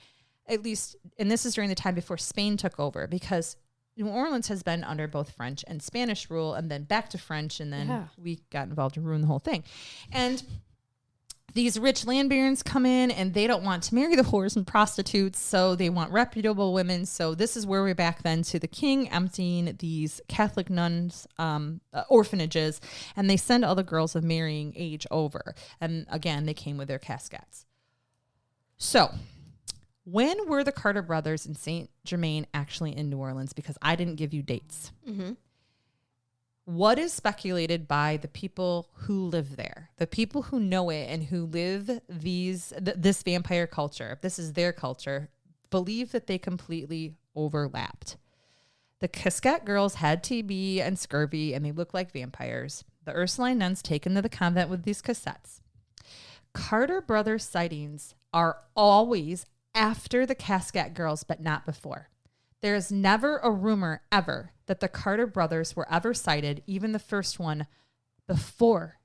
S2: at least, and this is during the time before Spain took over, because New Orleans has been under both French and Spanish rule, and then back to French, and then we got involved and ruined the whole thing. And these rich land barons come in and they don't want to marry the whores and prostitutes, so they want reputable women. So this is where we're back then to the king emptying these Catholic nuns' orphanages, and they send all the girls of marrying age over. And again, they came with their caskets. So when were the Carter brothers and Saint Germain actually in New Orleans? Because I didn't give you dates. Mm-hmm. What is speculated by the people who live there, the people who know it and who live this vampire culture, this is their culture, believe that they completely overlapped. The Casquette girls had TB and scurvy, and they look like vampires. The Ursuline nuns taken to the convent with these cassettes. Carter brothers sightings are always after the Casquette girls, but not before. There is never a rumor ever that the Carter brothers were ever sighted, even the first one, before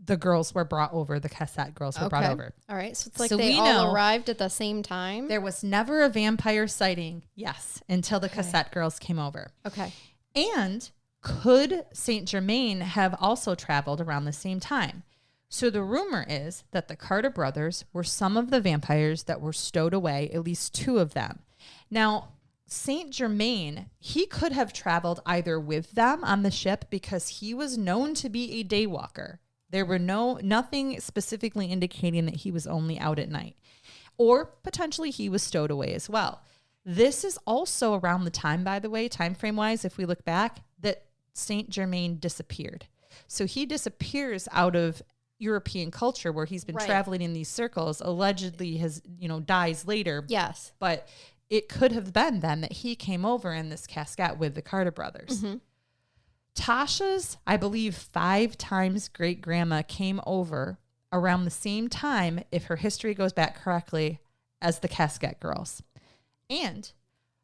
S2: the girls were brought over, the Cassette girls were brought over.
S1: All right. So it's like they all arrived at the same time?
S2: There was never a vampire sighting, yes, until the Cassette girls came over.
S1: Okay.
S2: And could Saint Germain have also traveled around the same time? So the rumor is that the Carter brothers were some of the vampires that were stowed away, at least two of them. Now, Saint Germain, he could have traveled either with them on the ship because he was known to be a daywalker. There were nothing specifically indicating that he was only out at night, or potentially he was stowed away as well. This is also around the time, by the way, time frame wise, if we look back, that Saint Germain disappeared. So he disappears out of European culture where he's been traveling in these circles, allegedly dies later.
S1: Yes.
S2: But it could have been then that he came over in this casket with the Carter brothers. Mm-hmm. Tasha's, I believe, 5 times great grandma came over around the same time, if her history goes back correctly, as the Casquette girls. And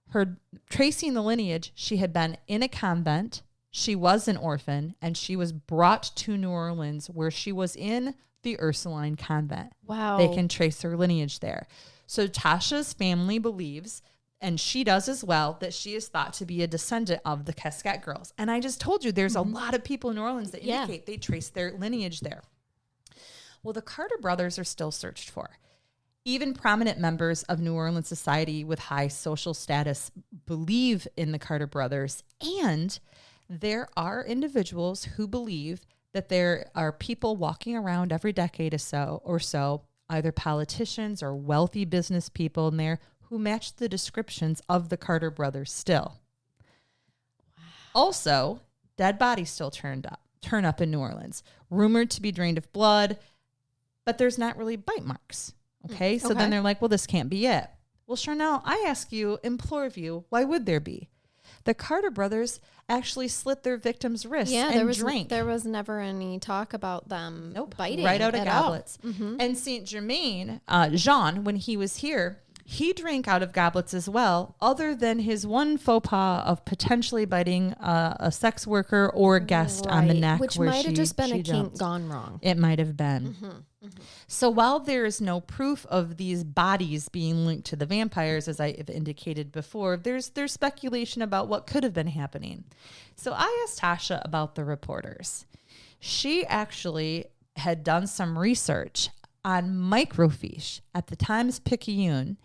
S2: her tracing the lineage, she had been in a convent, she was an orphan, and she was brought to New Orleans where she was in the Ursuline convent.
S1: Wow.
S2: They can trace her lineage there. So Tasha's family believes, and she does as well, that she is thought to be a descendant of the Casquette girls. And I just told you there's a lot of people in New Orleans that indicate they trace their lineage there. Well, the Carter brothers are still searched for. Even prominent members of New Orleans society with high social status believe in the Carter brothers. And there are individuals who believe that there are people walking around every decade or so, either politicians or wealthy business people in there who match the descriptions of the Carter brothers still. Wow. Also, dead bodies still turn up in New Orleans, rumored to be drained of blood, but there's not really bite marks. Okay, so then they're like, well, this can't be it. Well, sure, now I ask you, implore of you, why would there be? The Carter brothers actually slit their victims' wrists and drank.
S1: There was never any talk about them biting
S2: right out of goblets. Mm-hmm. And Saint Germain, Jean, when he was here, he drank out of goblets as well, other than his one faux pas of potentially biting a sex worker or a guest on the neck.
S1: Which might have just been a kink gone wrong.
S2: It might have been. Mm-hmm. Mm-hmm. So while there is no proof of these bodies being linked to the vampires, as I have indicated before, there's speculation about what could have been happening. So I asked Tasha about the reporters. She actually had done some research on microfiche at the Times-Picayune,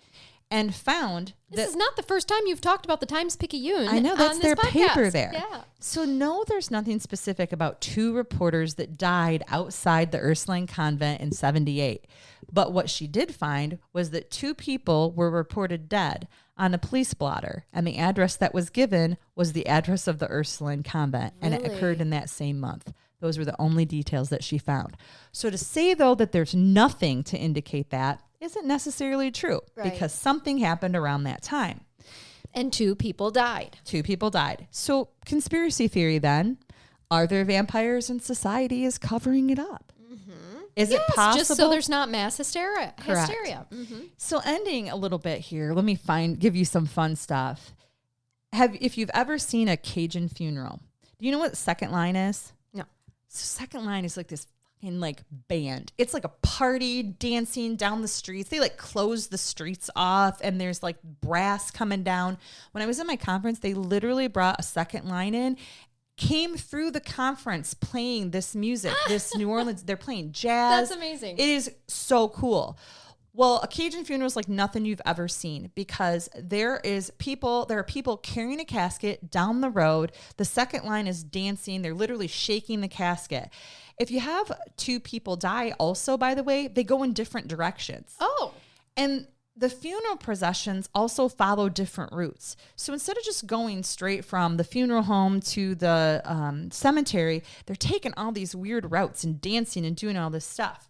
S2: and found
S1: this is not the first time you've talked about the Times-Picayune.
S2: I know, that's their paper there.
S1: Yeah.
S2: So no, there's nothing specific about 2 reporters that died outside the Ursuline convent in 78. But what she did find was that 2 people were reported dead on a police blotter, and the address that was given was the address of the Ursuline convent, and it occurred in that same month. Those were the only details that she found. So to say, though, that there's nothing to indicate that isn't necessarily true, because something happened around that time.
S1: And 2 people died.
S2: 2 people died. So conspiracy theory then, are there vampires and society is covering it up? Is it possible?
S1: Just so there's not mass hysteria.
S2: Correct. So ending a little bit here, let me give you some fun stuff. If you've ever seen a Cajun funeral, do you know what the second line is?
S1: No.
S2: So second line is like this fucking like band. It's like a party dancing down the streets. They like close the streets off and there's like brass coming down. When I was at my conference, they literally brought a second line in, came through the conference playing this music, this New Orleans, they're playing jazz.
S1: That's amazing.
S2: It is so cool. Well, a Cajun funeral is like nothing you've ever seen, because there are people carrying a casket down the road. The second line is dancing. They're literally shaking the casket. If you have 2 people die also, by the way, they go in different directions.
S1: Oh.
S2: And the funeral processions also follow different routes. So instead of just going straight from the funeral home to the cemetery, they're taking all these weird routes and dancing and doing all this stuff.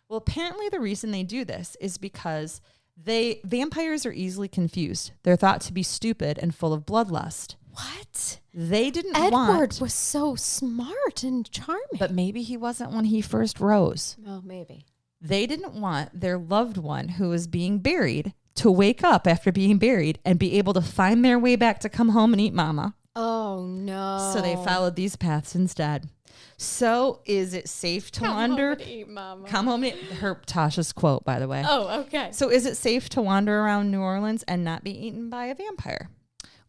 S2: Well, apparently the reason they do this is because vampires are easily confused. They're thought to be stupid and full of bloodlust.
S1: What?
S2: They didn't
S1: Edward was so smart and charming.
S2: But maybe he wasn't when he first rose.
S1: Oh, maybe.
S2: They didn't want their loved one who was being buried to wake up after being buried and be able to find their way back to come home and eat mama.
S1: Oh, no.
S2: So they followed these paths instead. So is it safe to wander?
S1: Come home and eat mama.
S2: Come home and eat. Tasha's quote, by the way.
S1: Oh, okay.
S2: So is it safe to wander around New Orleans and not be eaten by a vampire?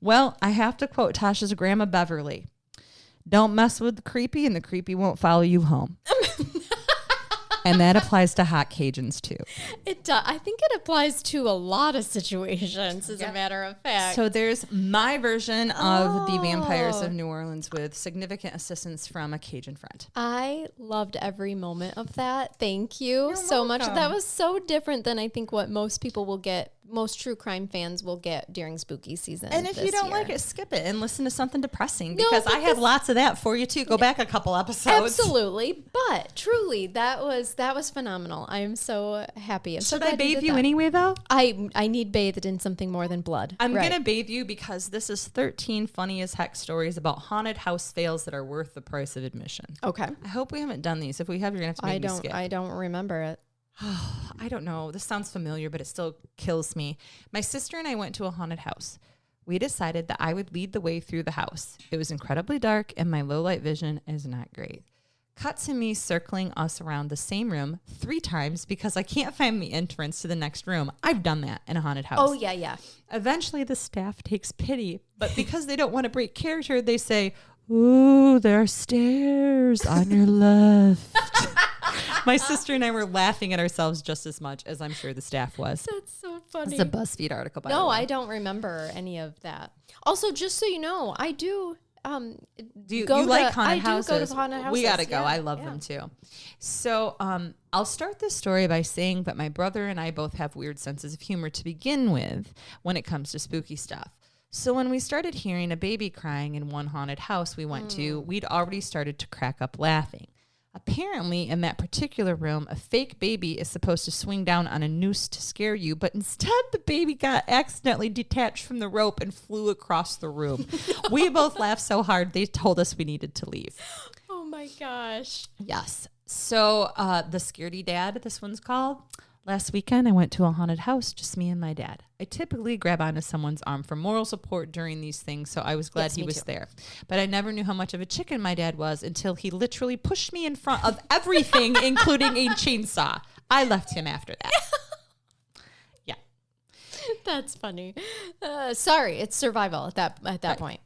S2: Well, I have to quote Tasha's grandma Beverly. Don't mess with the creepy and the creepy won't follow you home. And that applies to hot Cajuns too.
S1: It does. I think it applies to a lot of situations, as a matter of fact.
S2: So there's my version of the Vampires of New Orleans with significant assistance from a Cajun friend.
S1: I loved every moment of that. Thank you so much. That was so different than I think what most people will get. Most true crime fans will get during spooky season.
S2: And if you don't like it, skip it and listen to something depressing, because I have lots of that for you too. Go back a couple episodes.
S1: Absolutely. But truly, that was phenomenal. I am so happy.
S2: Should I bathe you anyway, though?
S1: I need bathed in something more than blood.
S2: I'm going to bathe you because this is 13 funny as heck stories about haunted house fails that are worth the price of admission.
S1: Okay.
S2: I hope we haven't done these. If we have, you're going to have to make me skip.
S1: I don't remember it.
S2: I don't know. This sounds familiar, but it still kills me. My sister and I went to a haunted house. We decided that I would lead the way through the house. It was incredibly dark, and my low light vision is not great. Cut to me circling us around the same room 3 times because I can't find the entrance to the next room. I've done that in a haunted house.
S1: Oh, yeah.
S2: Eventually, the staff takes pity, but because they don't want to break character, they say, "Ooh, there are stairs on your left." My sister and I were laughing at ourselves just as much as I'm sure the staff was.
S1: That's so funny.
S2: It's a BuzzFeed article, by the way.
S1: No, I don't remember any of that. Also, just so you know, I do.
S2: Do you like haunted houses?
S1: I do go to haunted houses.
S2: We gotta go. I love them too. So I'll start this story by saying that my brother and I both have weird senses of humor to begin with when it comes to spooky stuff. So when we started hearing a baby crying in one haunted house we went to, we'd already started to crack up laughing. Apparently, in that particular room, a fake baby is supposed to swing down on a noose to scare you, but instead the baby got accidentally detached from the rope and flew across the room. We both laughed so hard, they told us we needed to leave.
S1: Oh my gosh.
S2: Yes. So the Scaredy Dad, this one's called. Last weekend, I went to a haunted house, just me and my dad. I typically grab onto someone's arm for moral support during these things, so I was glad he was there. But I never knew how much of a chicken my dad was until he literally pushed me in front of everything, including a chainsaw. I left him after that. Yeah.
S1: That's funny. Sorry, it's survival at that point.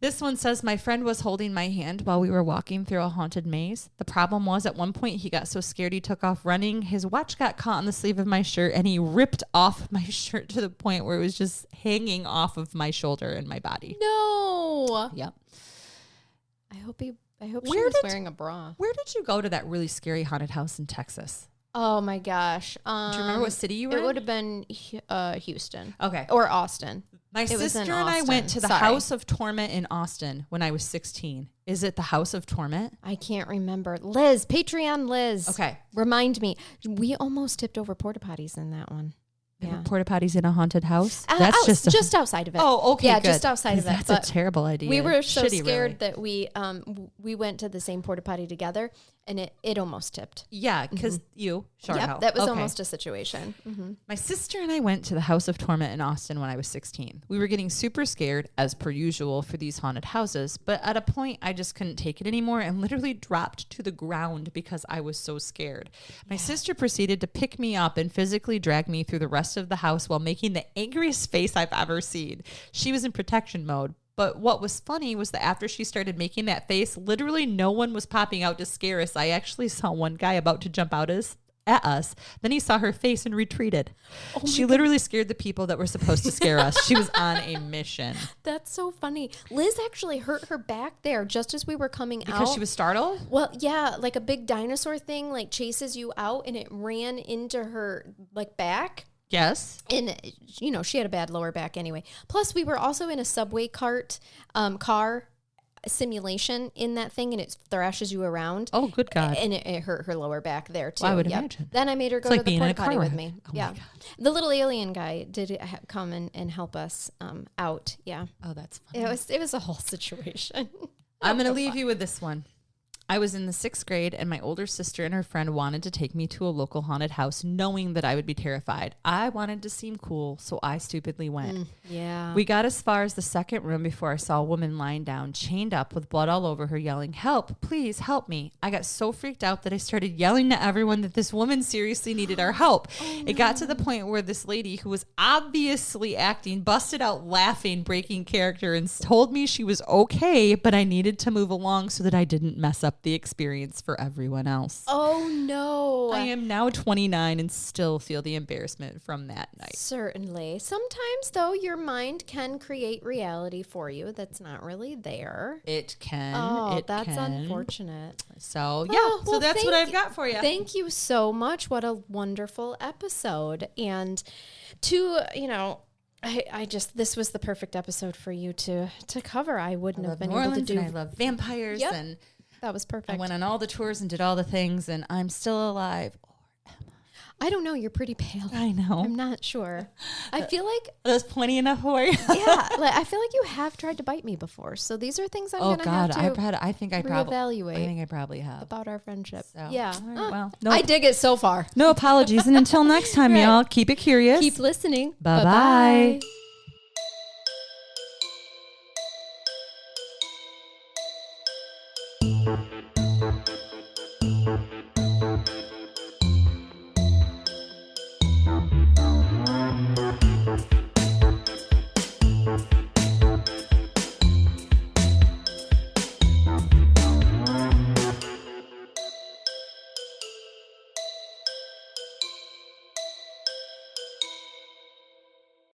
S2: This one says, my friend was holding my hand while we were walking through a haunted maze. The problem was at one point he got so scared he took off running. His watch got caught on the sleeve of my shirt and he ripped off my shirt to the point where it was just hanging off of my shoulder and my body.
S1: No.
S2: Yep.
S1: I hope she was wearing a bra.
S2: Where did you go to that really scary haunted house in Texas?
S1: Oh my gosh.
S2: Do you remember what city you were in?
S1: It would have been Houston.
S2: Okay.
S1: Or Austin.
S2: My sister and I went to the House of Torment in Austin when I was 16. Is it the House of Torment?
S1: I can't remember. Liz, Patreon Liz.
S2: Okay.
S1: Remind me. We almost tipped over porta potties in that one.
S2: Yeah. Porta potties in a haunted house? That's
S1: just outside of it.
S2: Oh, okay.
S1: Yeah,
S2: good.
S1: just outside of it.
S2: That's a terrible idea.
S1: We were so
S2: Shitty,
S1: scared
S2: really.
S1: that we went to the same porta potty together, and it almost tipped.
S2: Yeah, because you,
S1: Yep, that was almost a situation. Mm-hmm.
S2: My sister and I went to the House of Torment in Austin when I was 16. We were getting super scared, as per usual, for these haunted houses, but at a point, I just couldn't take it anymore and literally dropped to the ground because I was so scared. My sister proceeded to pick me up and physically drag me through the rest of the house while making the angriest face I've ever seen. She was in protection mode. But what was funny was that after she started making that face, literally no one was popping out to scare us. I actually saw one guy about to jump out at us. Then he saw her face and retreated. Oh, she literally scared the people that were supposed to scare us. She was on a mission.
S1: That's so funny. Liz actually hurt her back there just as we were coming out.
S2: Because she was startled?
S1: Well, yeah, like a big dinosaur thing like chases you out and it ran into her like back.
S2: Yes.
S1: And, she had a bad lower back anyway. Plus, we were also in a subway car simulation in that thing, and it thrashes you around.
S2: Oh, good God.
S1: And it hurt her lower back there, too.
S2: Well, I would imagine.
S1: Then I made her go
S2: it's
S1: to the porta potty with me.
S2: Oh,
S1: yeah.
S2: my God.
S1: The little alien guy did come and help us out. Yeah.
S2: Oh, that's funny.
S1: It was a whole situation.
S2: I'm going to leave you with this one. I was in the 6th grade and my older sister and her friend wanted to take me to a local haunted house knowing that I would be terrified. I wanted to seem cool, so I stupidly went.
S1: Yeah.
S2: We got as far as the second room before I saw a woman lying down, chained up with blood all over her, yelling, "Help, please help me." I got so freaked out that I started yelling to everyone that this woman seriously needed our help. It got to the point where this lady, who was obviously acting, busted out laughing, breaking character, and told me she was okay, but I needed to move along so that I didn't mess up the experience for everyone else.
S1: Oh, no.
S2: I am now 29 and still feel the embarrassment from that night.
S1: Certainly. Sometimes, though, your mind can create reality for you that's not really there.
S2: It can.
S1: Oh, that's unfortunate.
S2: So, yeah. So that's what I've got for you.
S1: Thank you so much. What a wonderful episode. And this was the perfect episode for you to cover. I wouldn't have been able to do.
S2: I love vampires and
S1: that was perfect.
S2: I went on all the tours and did all the things and I'm still alive.
S1: I don't know. You're pretty pale.
S2: I know.
S1: I'm not sure. I feel like
S2: there's plenty enough for you.
S1: Yeah, I feel like you have tried to bite me before. So these are things I'm gonna have to
S2: I think I probably have
S1: about our friendship.
S2: So,
S1: yeah.
S2: Right, well,
S1: I dig it so far.
S2: No apologies. And until next time, y'all, keep it curious.
S1: Keep listening.
S2: Bye-bye.